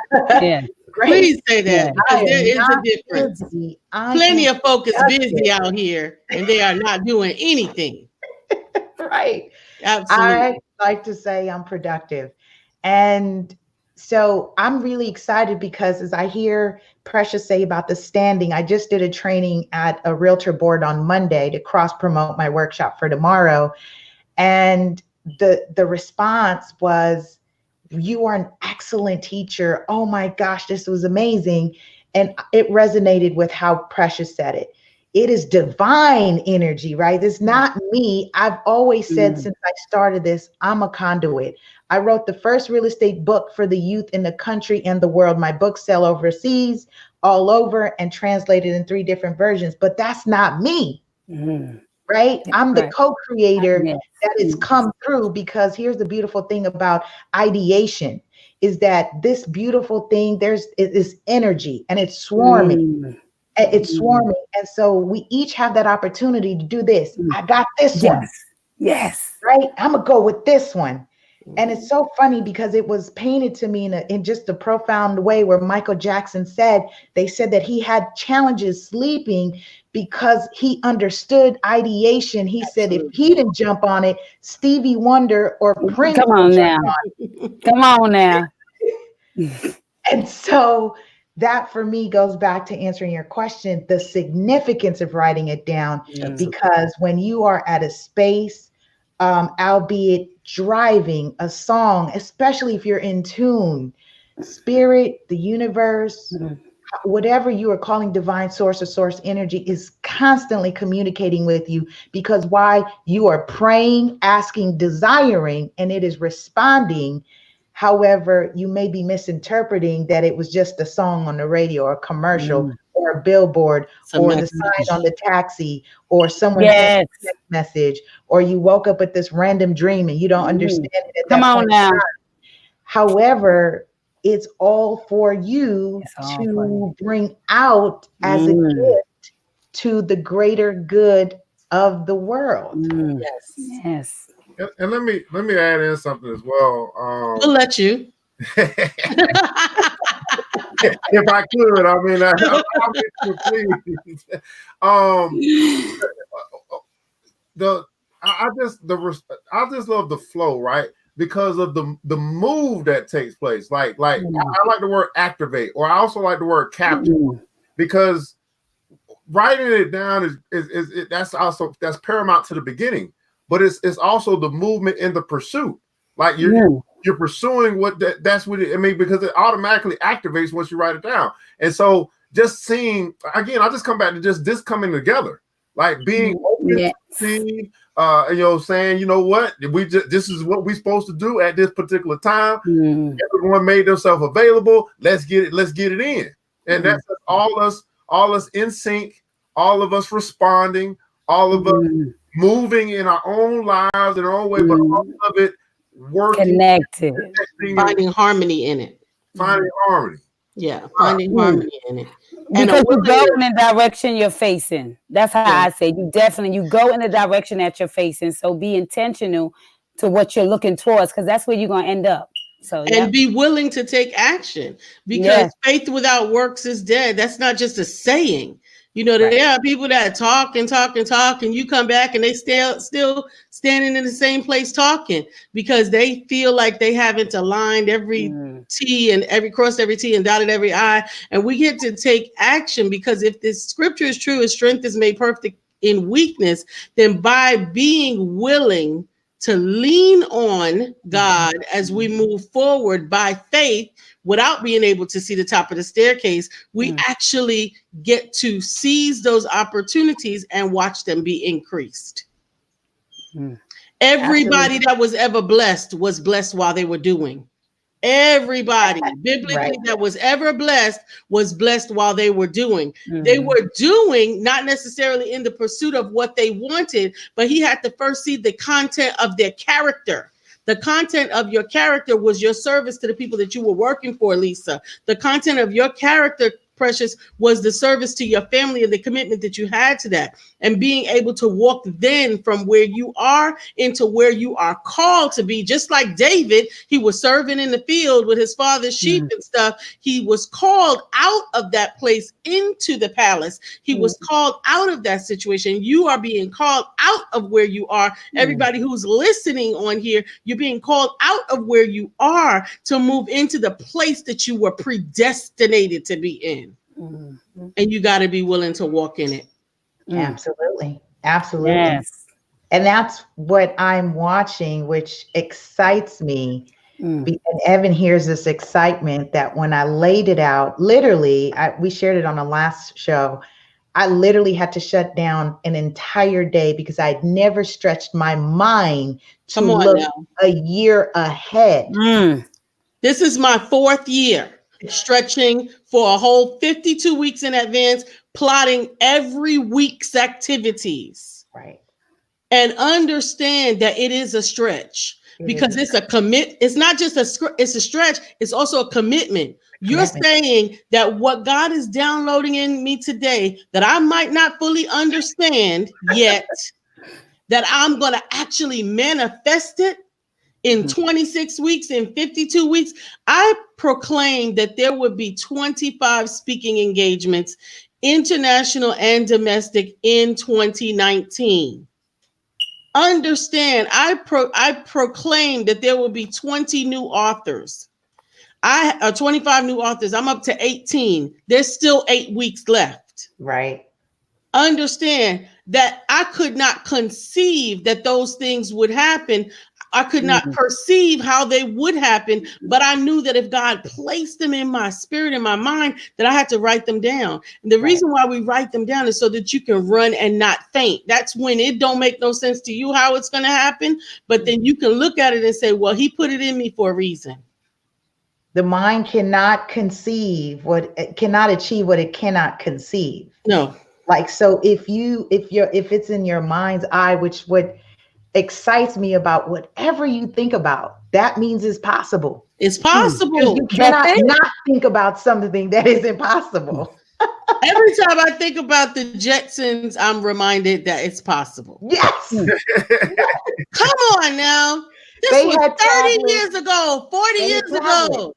Please say that, because there is a difference. Plenty of folk is busy out here and they are not doing anything. Right. Absolutely. I like to say I'm productive. And so I'm really excited because as I hear Precious say about the standing, I just did a training at a realtor board on Monday to cross promote my workshop for tomorrow. And the response was, you are an excellent teacher. Oh my gosh, this was amazing. And it resonated with how Precious said it. It is divine energy, right? It's not me. I've always said since I started this, I'm a conduit. I wrote the first real estate book for the youth in the country and the world. My books sell overseas, all over, and translated in 3 different versions. But that's not me, right? I'm the co-creator that has come through, because here's the beautiful thing about ideation is that this beautiful thing, there's this energy and it's swarming. It's swarming. And so we each have that opportunity to do this. I got this one. Yes. Right? I'm going to go with this one. And it's so funny because it was painted to me in just a profound way where Michael Jackson they said that he had challenges sleeping because he understood ideation. He said if he didn't jump on it, Stevie Wonder or Prince. Come on now. Come on now. And so that for me goes back to answering your question, the significance of writing it down, because when you are at a space, albeit driving a song, especially if you're in tune, spirit, the universe, whatever you are calling divine source or source energy is constantly communicating with you, because why? You are praying, asking, desiring, and it is responding. However, you may be misinterpreting that it was just a song on the radio or a commercial or a billboard or the sign on the taxi or someone's message, or you woke up with this random dream and you don't understand it at that point in time. However, it's all for you to bring out as a gift to the greater good of the world. Yes. And let me add in something as well. We'll let you. If I could, I mean, I just love the flow, right? Because of the move that takes place. Like I like the word activate, or I also like the word capture, because writing it down is that's paramount to the beginning. But it's also the movement in the pursuit. Like you're pursuing that's what it, I mean, because it automatically activates once you write it down. And so just seeing, again, I just come back to just this coming together, like being open to see, saying, you know what, this is what we're supposed to do at this particular time. Everyone made themselves available. Let's get it in. And that's all us in sync, all of us responding, all of us moving in our own lives in our own way, but all of it working, connected, finding harmony in it. Finding harmony. Yeah, finding harmony in it. Because you go in the direction you're facing. That's how I say you go in the direction that you're facing. So be intentional to what you're looking towards, because that's where you're going to end up. So and be willing to take action, because faith without works is dead. That's not just a saying. You know, there are people that talk, and you come back and they still standing in the same place talking because they feel like they haven't aligned every T and crossed every T and dotted every I. And we get to take action, because if this scripture is true, his strength is made perfect in weakness, then by being willing to lean on God as we move forward by faith, without being able to see the top of the staircase, we actually get to seize those opportunities and watch them be increased. Everybody that was ever blessed was blessed while they were doing. Everybody biblically that was ever blessed was blessed while they were doing. They were doing not necessarily in the pursuit of what they wanted, but he had to first see the content of their character. The content of your character was your service to the people that you were working for, Lisa. The content of your character, Precious, was the service to your family and the commitment that you had to that. And being able to walk then from where you are into where you are called to be. Just like David, he was serving in the field with his father's sheep and stuff. He was called out of that place into the palace. He was called out of that situation. You are being called out of where you are. Everybody who's listening on here, you're being called out of where you are to move into the place that you were predestinated to be in. And you got to be willing to walk in it. Absolutely. Absolutely. Yes. And that's what I'm watching, which excites me. And Evan hears this excitement that when I laid it out, literally, we shared it on the last show. I literally had to shut down an entire day because I'd never stretched my mind to look a year ahead. This is my 4th year stretching for a whole 52 weeks in advance, plotting every week's activities. Right. And understand that it is a stretch because it's a commit. It's not just it's a stretch. It's also a commitment. You're saying that what God is downloading in me today that I might not fully understand yet, that I'm going to actually manifest it in 26 weeks, in 52 weeks. I proclaim that there would be 25 speaking engagements, international and domestic, in 2019. Understand, I proclaim that there will be 20 new authors. 25 new authors. I'm up to 18. There's still 8 weeks left. Right. Understand that I could not conceive that those things would happen. I could not perceive how they would happen, but I knew that if God placed them in my spirit, in my mind, that I had to write them down. And the reason why we write them down is so that you can run and not faint. That's when it don't make no sense to you how it's going to happen, but then you can look at it and say, well, he put it in me for a reason. The mind cannot achieve what it cannot conceive. No. Like, so if it's in your mind's eye, which what excites me about whatever you think about, that means it's possible. It's possible. You cannot not think about something that is impossible. Every time I think about the Jetsons, I'm reminded that it's possible. Yes. Come on now. This was 30 years ago, 40 years ago.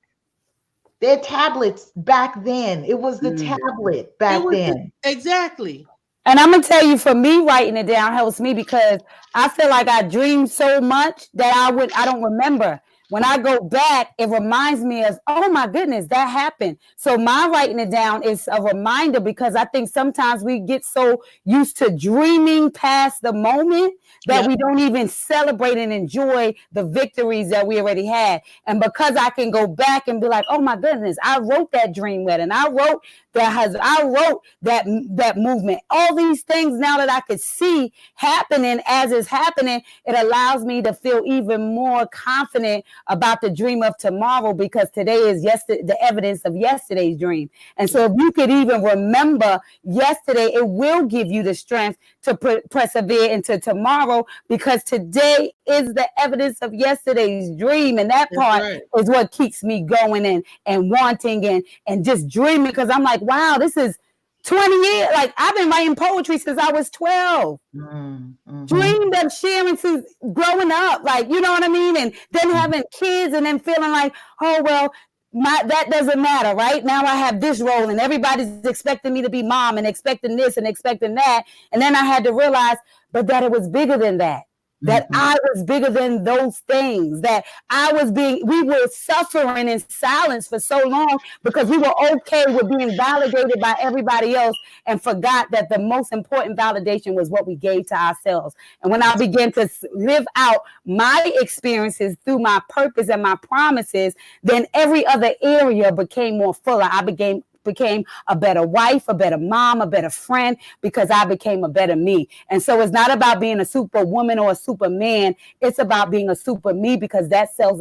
Their tablets back then. It was the tablet back then. Exactly. And I'm going to tell you, for me, writing it down helps me because I feel like I dreamed so much that I don't remember. When I go back, it reminds me of, oh my goodness, that happened. So my writing it down is a reminder because I think sometimes we get so used to dreaming past the moment that we don't even celebrate and enjoy the victories that we already had. And because I can go back and be like, oh my goodness, I wrote that dream wedding. I wrote that movement. All these things now that I could see happening as it's happening, it allows me to feel even more confident about the dream of tomorrow because today is the evidence of yesterday's dream. And so if you could even remember yesterday, it will give you the strength to persevere into tomorrow because today is the evidence of yesterday's dream. And that part is what keeps me going and wanting and just dreaming because I'm like, wow, this is 20 years. Like I've been writing poetry since I was 12. Dreamed of sharing since growing up. Like, you know what I mean? And then having kids and then feeling like, oh, well, that doesn't matter, right? Now I have this role and everybody's expecting me to be mom and expecting this and expecting that. And then I had to realize, but that it was bigger than that. that I was bigger than those things, that we were suffering in silence for so long because we were okay with being validated by everybody else and forgot that the most important validation was what we gave to ourselves. And when I began to live out my experiences through my purpose and my promises, then every other area became more fuller. I became a better wife, a better mom, a better friend, because I became a better me. And so it's not about being a superwoman or a superman. It's about being a super me, because that spells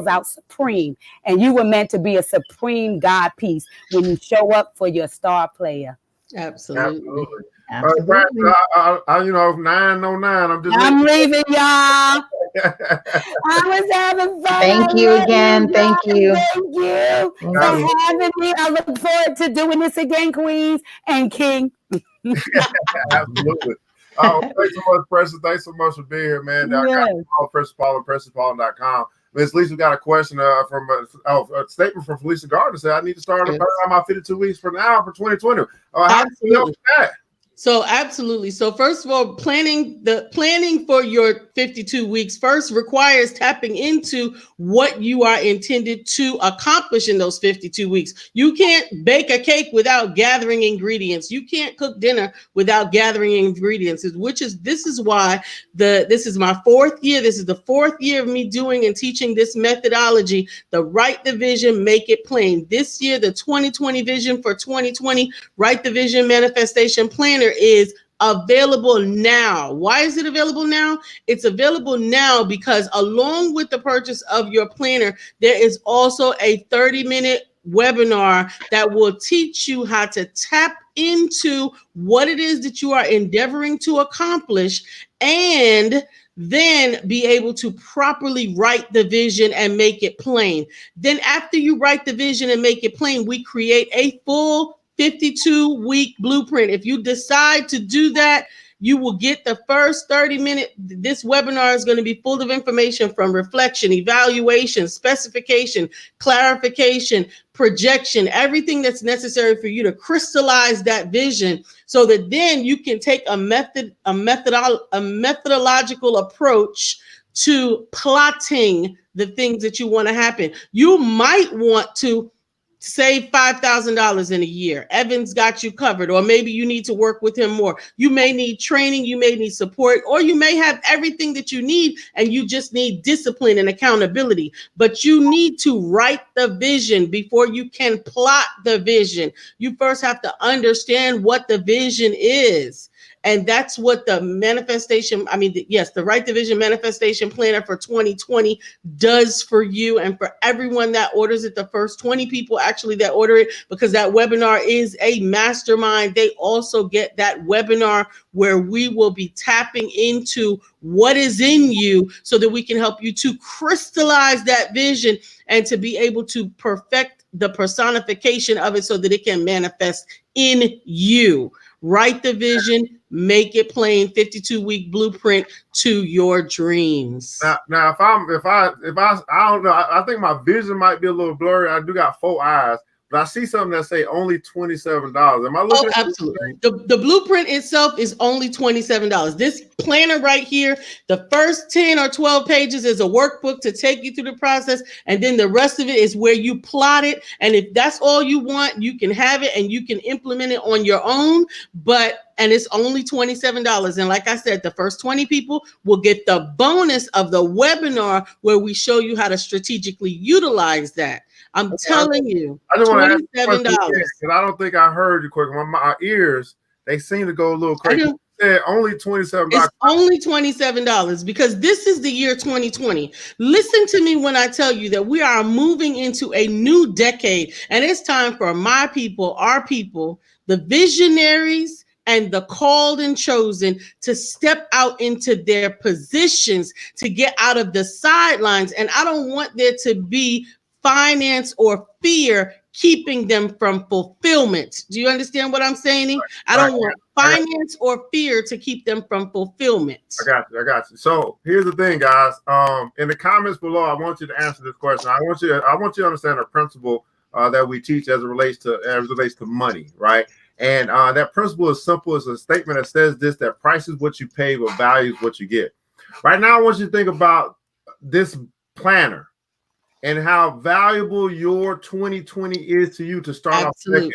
out supreme. And you were meant to be a supreme God piece when you show up for your star player. Absolutely. Absolutely. You know, 9:09. I'm leaving, y'all. I was having fun. Thank you again. Thank you. Thank you for having me. I look forward to doing this again, Queens and King. Absolutely. Thanks so much, Precious. Thanks so much for being here, man. Yes. Precious Paul at PreciousPaul.com. Miss Lisa got a question from a statement from Felicia Gardner. Said, I need to start my 52 weeks from now for 2020. How do you know that? So absolutely. So first of all, planning for your 52 weeks first requires tapping into what you are intended to accomplish in those 52 weeks. You can't bake a cake without gathering ingredients. You can't cook dinner without gathering ingredients, this is why this is my fourth year. This is the fourth year of me doing and teaching this methodology, the Write the Vision, Make It Plain. This year, the 2020 vision for 2020, Write the Vision Manifestation Planner is available now. Why is it available now? It's available now because along with the purchase of your planner, there is also a 30-minute webinar that will teach you how to tap into what it is that you are endeavoring to accomplish and then be able to properly write the vision and make it plain. Then after you write the vision and make it plain, we create a full 52-week blueprint. If you decide to do that, you will get the first 30-minute. This webinar is going to be full of information from reflection, evaluation, specification, clarification, projection, everything that's necessary for you to crystallize that vision so that then you can take a methodological approach to plotting the things that you want to happen. You might want to save $5,000 in a year. Evan's got you covered, or maybe you need to work with him more. You may need training, you may need support, or you may have everything that you need and you just need discipline and accountability. But you need to write the vision before you can plot the vision. You first have to understand what the vision is. And that's what the the Write the Vision Manifestation Planner for 2020 does for you and for everyone that orders it. The first 20 people actually that order it, because that webinar is a mastermind. They also get that webinar where we will be tapping into what is in you so that we can help you to crystallize that vision and to be able to perfect the personification of it so that it can manifest in you. Write the vision, make it plain, 52-week blueprint to your dreams. Now, if I don't know, I think my vision might be a little blurry. I do got 4 eyes, but I see something that say only $27. Am I looking? Oh, absolutely. The blueprint itself is only $27. This planner right here, the first 10 or 12 pages is a workbook to take you through the process. And then the rest of it is where you plot it. And if that's all you want, you can have it and you can implement it on your own. And it's only $27. And like I said, the first 20 people will get the bonus of the webinar where we show you how to strategically utilize that. I'm telling you, I just want to $27. because I don't think I heard you quick. My ears, they seem to go a little crazy. You said only $27. It's only $27 because this is the year 2020. Listen to me when I tell you that we are moving into a new decade, and it's time for my people, our people, the visionaries and the called and chosen to step out into their positions, to get out of the sidelines. And I don't want there to be finance or fear keeping them from fulfillment. Do you understand what I'm saying? I don't want finance or fear to keep them from fulfillment. I got you. So here's the thing, guys. In the comments below, I want you to answer this question. I want you to understand a principle that we teach as it relates to money, right? And that principle is simple. It's a statement that says this: that price is what you pay, but value is what you get. Right now, I want you to think about this planner and how valuable your 2020 is to you to start off the decade.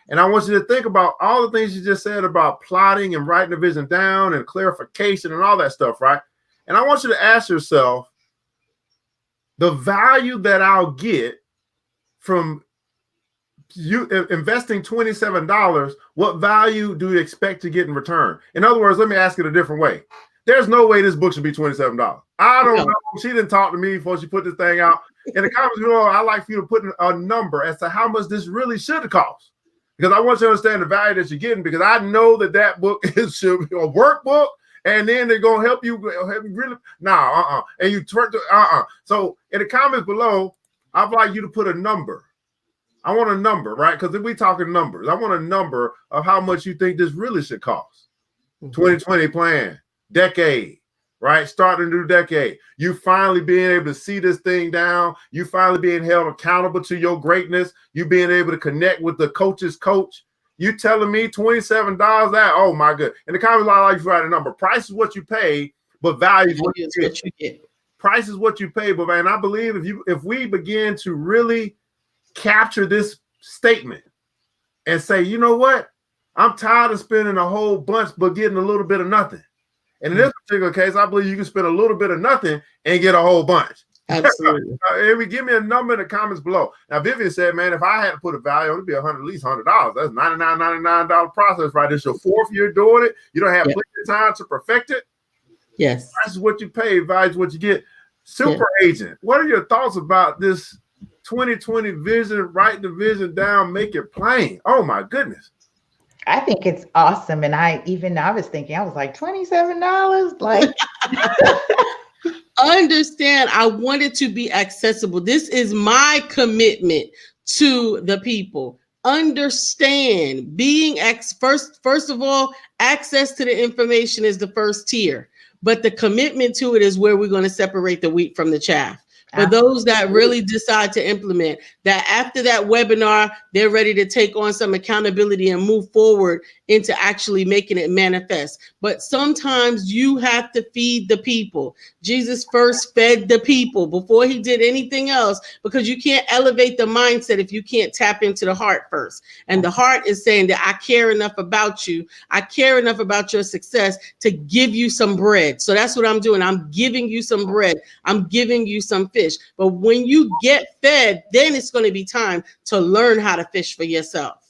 And I want you to think about all the things you just said about plotting and writing the vision down and clarification and all that stuff, right? And I want you to ask yourself, the value that I'll get from you investing $27, what value do you expect to get in return? In other words, let me ask it a different way. There's no way this book should be $27. I don't know. She didn't talk to me before she put this thing out. In the comments below, I'd like for you to put a number as to how much this really should cost. Because I want you to understand the value that you're getting, because I know that book should be a workbook, and then they're going to help you really. And you turn to So in the comments below, I'd like you to put a number. I want a number, right? Because if we talking numbers, I want a number of how much you think this really should cost. 2020 plan, decade, right? Starting a new decade. You finally being able to see this thing down. You finally being held accountable to your greatness. You being able to connect with the coach's coach. You telling me $27 that? Oh my good. In the comments, I like to write a number. Price is what you pay, but value is what you get. Price is what you pay, but man, I believe if we begin to really capture this statement and say, you know what? I'm tired of spending a whole bunch but getting a little bit of nothing. And in this particular case, I believe you can spend a little bit of nothing and get a whole bunch. Absolutely. Give me a number in the comments below. Now, Vivian said, man, if I had to put a value, it would be at least $100. That's $99 process, right? It's your fourth year doing it. You don't have plenty of time to perfect it. Yes. That's what you pay. Value is what you get. Super agent, what are your thoughts about this 2020 vision? Write the vision down, make it plain. Oh my goodness. I think it's awesome. And I was thinking, I was like, $27? Like, understand, I want it to be accessible. This is my commitment to the people. Understand, being first of all, access to the information is the first tier, but the commitment to it is where we're going to separate the wheat from the chaff. For those that really decide to implement that, after that webinar, they're ready to take on some accountability and move forward into actually making it manifest. But sometimes you have to feed the people. Jesus first fed the people before he did anything else, because you can't elevate the mindset if you can't tap into the heart first. And the heart is saying that I care enough about you. I care enough about your success to give you some bread. So that's what I'm doing. I'm giving you some bread. I'm giving you some fish. But when you get fed, then it's going to be time to learn how to fish for yourself.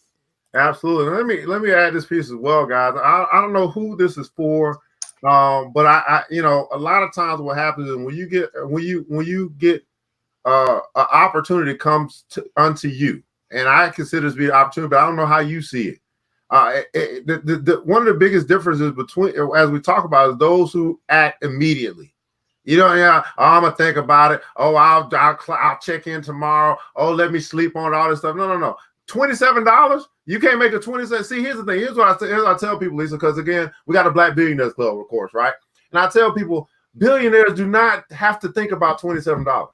Absolutely. Let me add this piece as well, guys. I don't know who this is for, but I a lot of times what happens is when you get an opportunity comes unto you, and I consider this to be an opportunity, but I don't know how you see it. One of the biggest differences between, as we talk about, is those who act immediately. I'm gonna think about it. Oh, I'll check in tomorrow. Oh, let me sleep on all this stuff. No. $27. You can't make the 27. See, here's the thing. Here's what I tell people, Lisa, because again, we got a Black Billionaires Club, of course, right? And I tell people, billionaires do not have to think about $27.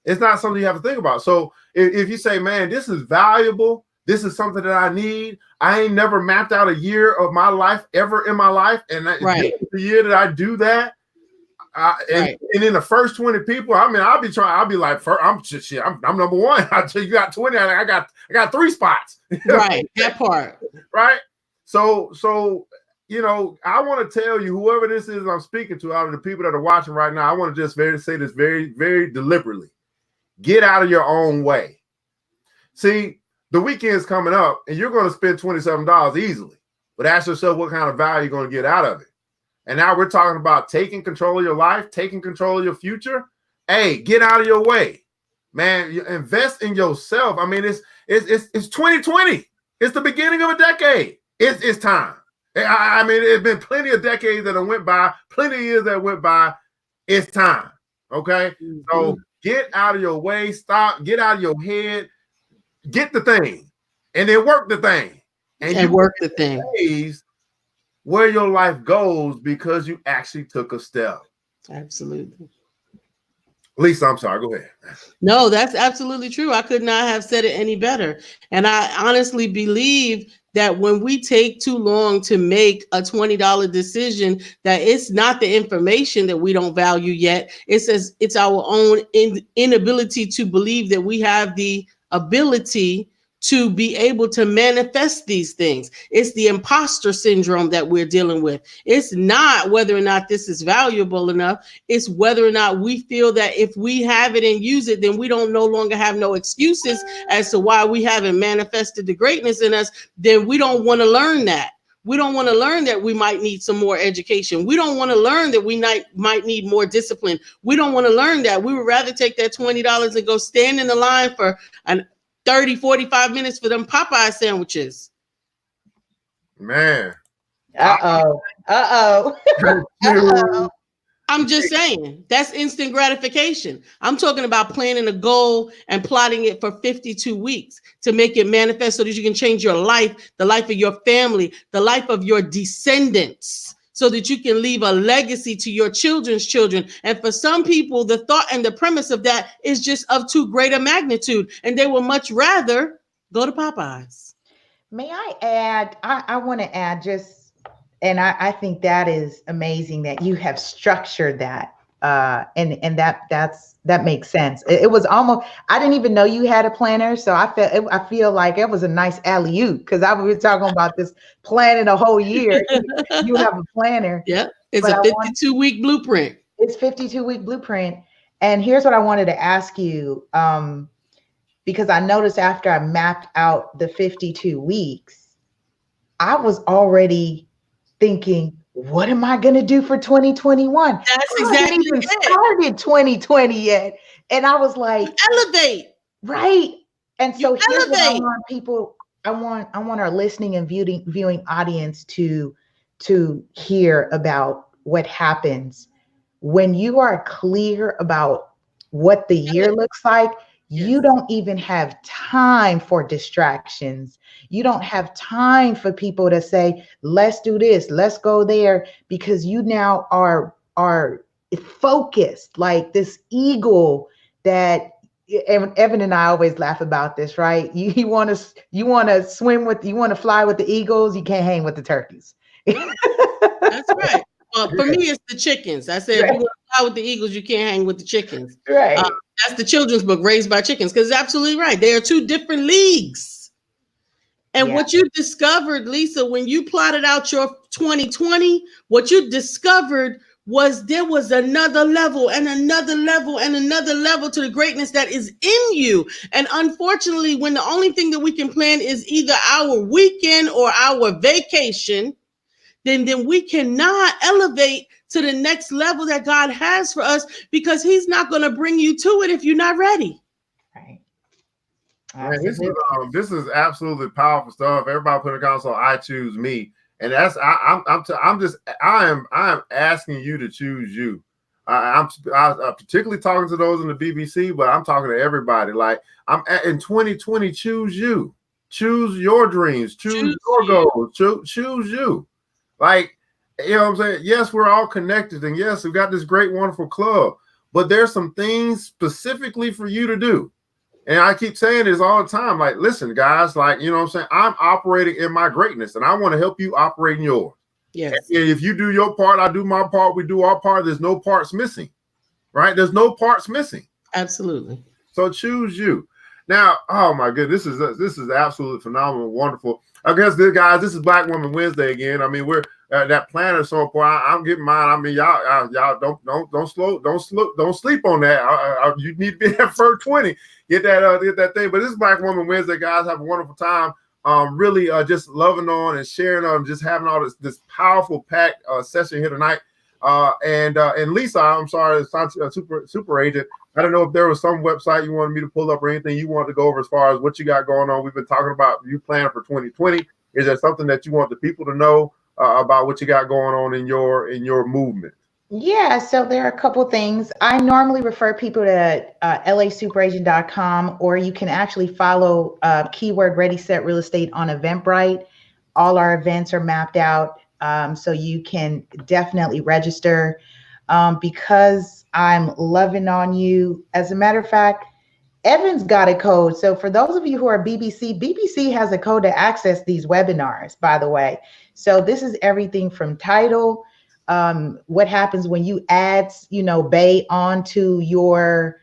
It's not something you have to think about. So if you say, man, this is valuable, this is something that I need. I ain't never mapped out a year of my life ever in my life, and the year that I do that. And in the first 20 people, I mean, I'll be like, I'm number one. I tell you, got 20. I got 3 spots. Right, that part. Right. So I want to tell you, whoever this is I'm speaking to, out of the people that are watching right now, I want to just say this very, very deliberately. Get out of your own way. See, the weekend's coming up, and you're going to spend $27 easily. But ask yourself, what kind of value you're going to get out of it. And now we're talking about taking control of your life, taking control of your future. Hey, get out of your way, man. You invest in yourself. I mean, it's 2020. It's the beginning of a decade. It's time. I mean, it's been plenty of decades that have went by, plenty of years that went by. It's time. Okay. Mm-hmm. So get out of your way. Stop. Get out of your head. Get the thing, and then work the thing, and work the thing. Where your life goes because you actually took a step. Absolutely. Lisa, I'm sorry. Go ahead. No, that's absolutely true. I could not have said it any better. And I honestly believe that when we take too long to make a $20 decision, that it's not the information that we don't value yet. It's our own inability to believe that we have the ability to be able to manifest these things. It's the imposter syndrome that we're dealing with. It's not whether or not this is valuable enough. It's whether or not we feel that if we have it and use it, then we don't no longer have no excuses as to why we haven't manifested the greatness in us. Then we don't want to learn that. We don't want to learn that we might need some more education. We don't want to learn that we might need more discipline. We don't want to learn that. We would rather take that $20 and go stand in the line for an 30, 45 minutes for them Popeye sandwiches. Man. Uh-oh. I'm just saying, that's instant gratification. I'm talking about planning a goal and plotting it for 52 weeks to make it manifest so that you can change your life, the life of your family, the life of your descendants, so that you can leave a legacy to your children's children. And for some people, the thought and the premise of that is just of too great a magnitude, and they would much rather go to Popeyes. May I add, I want to add just, and I think that is amazing that you have structured that. And that makes sense. It was almost, I didn't even know you had a planner. So I feel like it was a nice alley-oop, because I was talking about this planning a whole year. You have a planner. Yeah, it's a 52-week blueprint. It's 52-week blueprint. And here's what I wanted to ask you, because I noticed after I mapped out the 52 weeks, I was already thinking, what am I going to do for 2021? That's exactly I haven't even started 2020 yet. And I was like, elevate. Right. And so here's what I elevate. want people, I want our listening and viewing audience to hear about what happens when you are clear about what the year looks like. You don't even have time for distractions. You don't have time for people to say, let's do this, let's go there, because you now are focused like this eagle that Evan and I always laugh about this, right? You want to swim with, you want to fly with the eagles, you can't hang with the turkeys. That's right. Well, for me, it's the chickens. I said, if you want to fly with the eagles, you can't hang with the chickens. Right. That's the children's book, Raised by Chickens, because it's absolutely right. They are two different leagues. And what you discovered, Lisa, when you plotted out your 2020, what you discovered was there was another level and another level and another level to the greatness that is in you. And unfortunately, when the only thing that we can plan is either our weekend or our vacation, then we cannot elevate to the next level that God has for us, because he's not going to bring you to it if you're not ready. Right. Man, this is absolutely powerful stuff. Everybody put a console, I choose me. And that's I am asking you to choose you. I'm particularly talking to those in the BBC, but I'm talking to everybody. Like, in 2020, choose you. Choose your dreams. Choose your goals. Choose you. Like, you know what I'm saying? Yes, we're all connected, and yes, we've got this great, wonderful club, but there's some things specifically for you to do. And I keep saying this all the time. Like, listen, guys, like, you know what I'm saying? I'm operating in my greatness, and I want to help you operate in yours. Yes. And if you do your part, I do my part, we do our part, there's no parts missing, right? There's no parts missing. Absolutely. So choose you. Now, oh my goodness, this is absolutely phenomenal, wonderful. I guess, guys, this is Black Woman Wednesday again. I mean, we're that planner so important. I'm getting mine. I mean, y'all don't sleep on that. You need to be at first 20. Get that thing. But this is Black Woman Wednesday, guys. Have a wonderful time. Really just loving on and sharing on, just having all this powerful packed session here tonight. And Lisa, I'm sorry, super agent. I don't know if there was some website you wanted me to pull up or anything you wanted to go over as far as what you got going on. We've been talking about you planning for 2020. Is there something that you want the people to know about what you got going on in your movement? Yeah, so there are a couple things. I normally refer people to LASuperagent.com, or you can actually follow keyword Ready Set Real Estate on Eventbrite. All our events are mapped out, so you can definitely register because I'm loving on you. As a matter of fact, Evan's got a code. So for those of you who are BBC has a code to access these webinars, by the way. So this is everything from title, what happens when you add, Bay onto your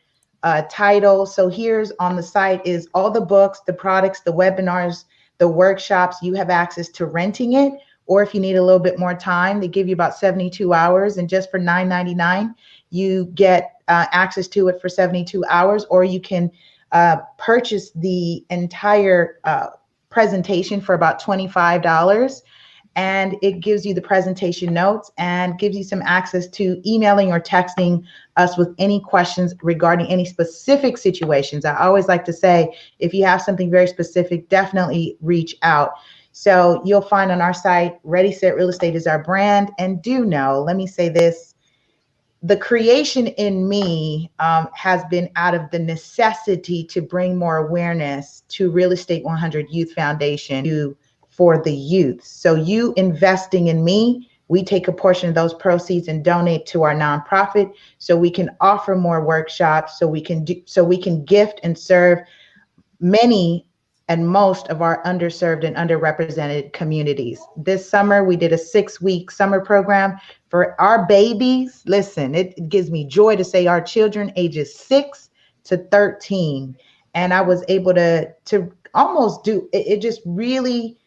title. So here's on the site is all the books, the products, the webinars, the workshops. You have access to renting it, or if you need a little bit more time, they give you about 72 hours, and just for $9.99, you get access to it for 72 hours, or you can purchase the entire presentation for about $25. And it gives you the presentation notes and gives you some access to emailing or texting us with any questions regarding any specific situations. I always like to say, if you have something very specific, definitely reach out. So you'll find on our site, Ready, Set, Real Estate is our brand. And do know, let me say this, the creation in me has been out of the necessity to bring more awareness to Real Estate 100 Youth Foundation for the youth. So you investing in me, we take a portion of those proceeds and donate to our nonprofit so we can offer more workshops, so we can gift and serve many and most of our underserved and underrepresented communities. This summer, we did a 6-week summer program for our babies. Listen, it gives me joy to say our children ages 6 to 13. And I was able to almost do, it just really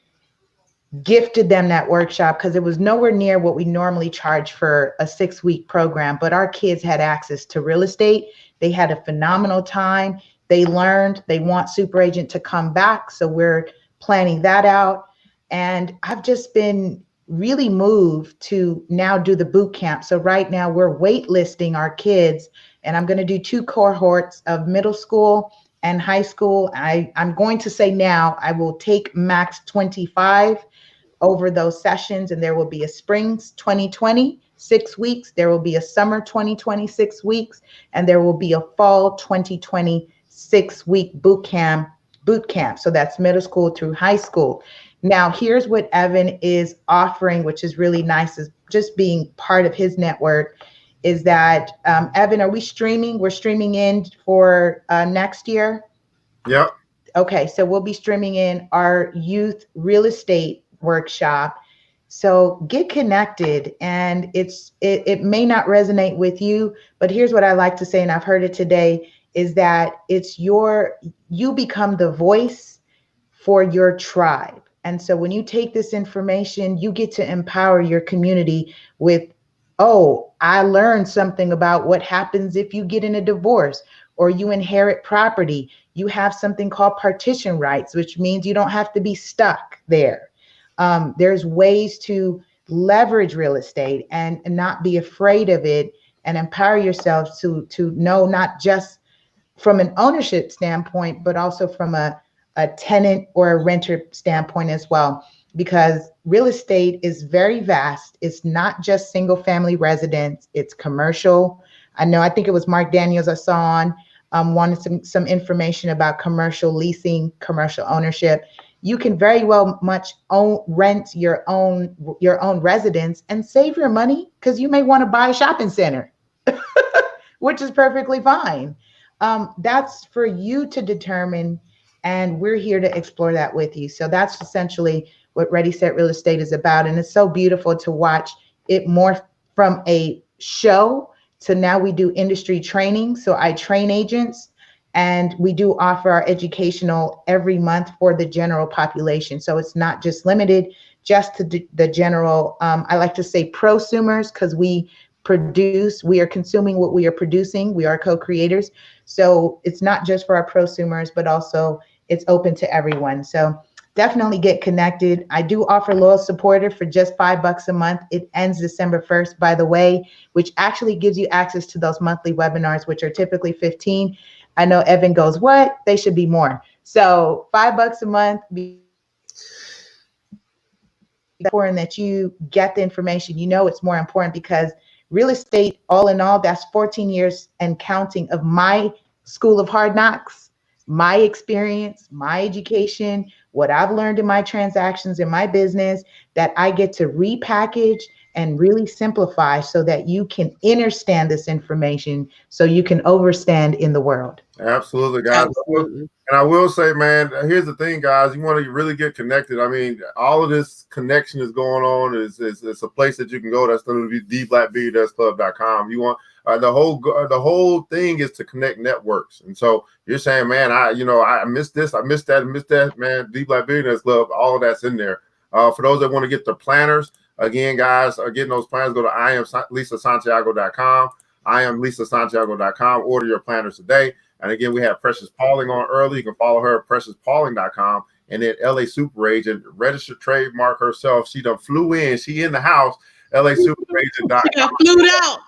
gifted them that workshop because it was nowhere near what we normally charge for a 6-week program. But our kids had access to real estate. They had a phenomenal time. They learned. They want Super Agent to come back. So we're planning that out. And I've just been really moved to now do the boot camp. So right now we're waitlisting our kids, and I'm going to do 2 cohorts of middle school and high school. I'm going to say now I will take max 25 over those sessions, and there will be a spring 2020 6 weeks, there will be a summer 2020 6 weeks, and there will be a fall 2020 6-week boot camp. So that's middle school through high school. Now, here's what Evan is offering, which is really nice, is just being part of his network, is that, Evan, are we streaming? We're streaming in for next year? Yep. Okay, so we'll be streaming in our youth real estate workshop. So get connected, and it may not resonate with you, but here's what I like to say, and I've heard it today, is that you become the voice for your tribe. And so when you take this information, you get to empower your community with, oh, I learned something about what happens if you get in a divorce or you inherit property. You have something called partition rights, which means you don't have to be stuck there. There's ways to leverage real estate and not be afraid of it, and empower yourselves to know, not just from an ownership standpoint, but also from a tenant or a renter standpoint as well, because real estate is very vast. It's not just single family residence, it's commercial. I think it was Mark Daniels I saw on wanted some information about commercial leasing, commercial ownership. You can very well much rent your own residence and save your money, because you may want to buy a shopping center, which is perfectly fine. That's for you to determine, and we're here to explore that with you. So that's essentially what Ready, Set, Real Estate is about. And it's so beautiful to watch it morph from a show to now we do industry training. So I train agents, and we do offer our educational every month for the general population. So it's not just limited just to the general, I like to say prosumers, because we are consuming what we are producing. We are co-creators. So it's not just for our prosumers, but also it's open to everyone. So definitely get connected. I do offer Loyal Supporter for just $5 a month. It ends December 1st, by the way, which actually gives you access to those monthly webinars, which are typically 15. I know Evan goes, what? They should be more. So $5 a month, important that you get the information. It's more important because real estate, all in all, that's 14 years and counting of my school of hard knocks, my experience, my education, what I've learned in my transactions in my business. that I get to repackage and really simplify so that you can understand this information so you can overstand in the world. Absolutely, guys. Absolutely. And I will say, man, here's the thing, guys. You want to really get connected. I mean, all of this connection is going on. It's a place that you can go. That's going to be theblackbillionairesclub.com. You want the whole thing is to connect networks. And so you're saying, man, I missed this, I missed that, man. The Black Billionaires Club, all of that's in there. For those that want to get the planners, again, guys, are getting those plans. Go to IamLisaSantiago.com. IamLisaSantiago.com. Order your planners today. And again, we have Precious Pauling on early. You can follow her at PreciousPauling.com. And then LA Super Agent, registered trademark herself. She done flew in. She in the house. LASuperAgent.com. She got flued out.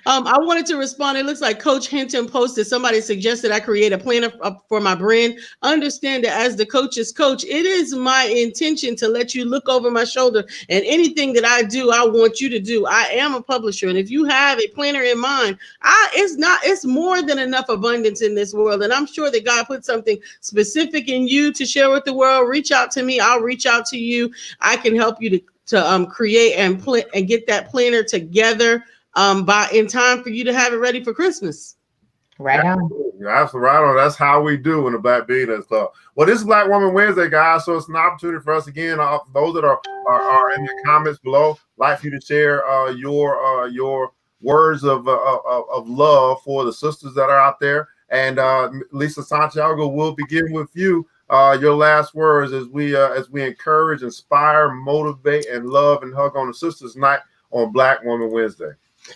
I wanted to respond. It looks like Coach Hinton posted. Somebody suggested I create a planner for my brand. Understand that as the coach's coach, it is my intention to let you look over my shoulder. And anything that I do, I want you to do. I am a publisher, and if you have a planner in mind, it's more than enough abundance in this world. And I'm sure that God put something specific in you to share with the world. Reach out to me. I'll reach out to you. I can help you to create and get that planner together in time for you to have it ready for Christmas. Right on. Absolutely right on. That's how we do in the Black Billionaires Club. Well, this is Black Woman Wednesday, guys. So it's an opportunity for us again. Those that are in the comments below, like for you to share your words of love for the sisters that are out there. And Lisa Santiago will begin with you. Your last words as we encourage, inspire, motivate, and love and hug on the sisters tonight on Black Woman Wednesday.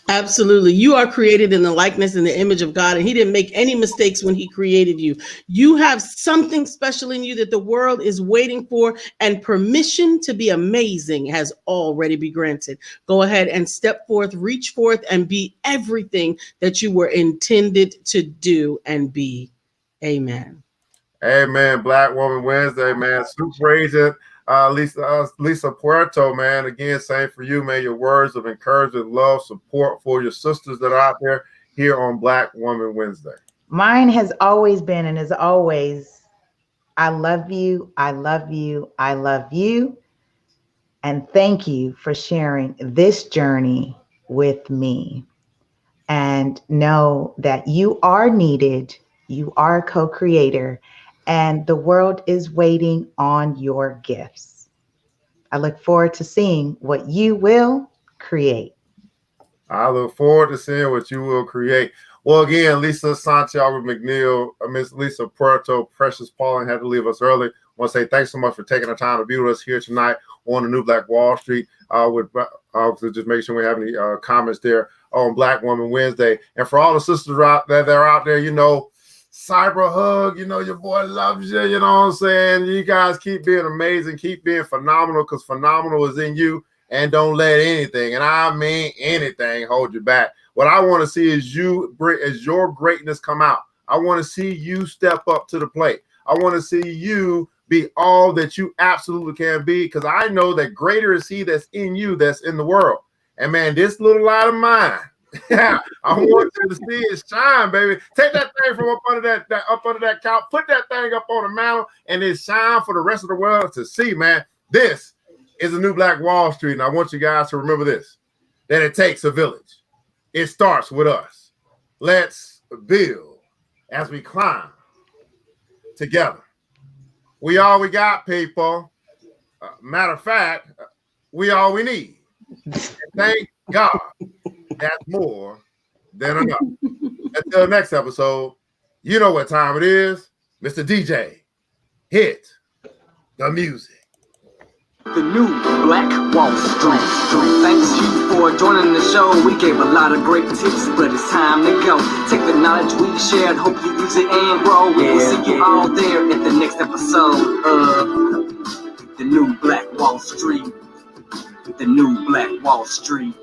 Absolutely. You are created in the likeness and the image of God, and he didn't make any mistakes when he created you. You have something special in you that the world is waiting for, and permission to be amazing has already been granted. Go ahead and step forth, reach forth, and be everything that you were intended to do and be. Amen. Amen. Black Woman Wednesday, man. Super Agent Lisa Puerto, man. Again, same for you, man. Your words of encouragement, love, support for your sisters that are out there here on Black Woman Wednesday. Mine has always been and is always, I love you, I love you, I love you. And thank you for sharing this journey with me. And know that you are needed. You are a co-creator. And the world is waiting on your gifts. I look forward to seeing what you will create. I look forward to seeing what you will create. Well, again, Lisa Santiago Mcneil, Miss Lisa Puerto, Precious Pauling had to leave us early. I want to say thanks so much for taking the time to be with us here tonight on the New Black Wall Street. Just make sure we have any comments there on Black Woman Wednesday. And for all the sisters out there that are out there, cyber hug, your boy loves you, you know what I'm saying? You guys keep being amazing, keep being phenomenal, because phenomenal is in you, and don't let anything, and I mean anything, hold you back. What I want to see is your greatness come out. I want to see you step up to the plate. I want to see you be all that you absolutely can be, because I know that greater is he that's in you that's in the world. And man, this little light of mine, I want you to see it shine, baby. Take that thing from up under that couch, put that thing up on the mantle, and then shine for the rest of the world to see, man. This is a New Black Wall Street, and I want you guys to remember this, that it takes a village. It starts with us. Let's build as we climb together. We all we got, people. Matter of fact, we all we need. And thank God. That's more than enough. Until the next episode, you know what time it is. Mr. DJ, hit the music. The New Black Wall Street. Thanks you for joining the show. We gave a lot of great tips, but it's time to go. Take the knowledge we shared, hope you use it and grow. We will see you all there at the next episode of The New Black Wall Street. The New Black Wall Street.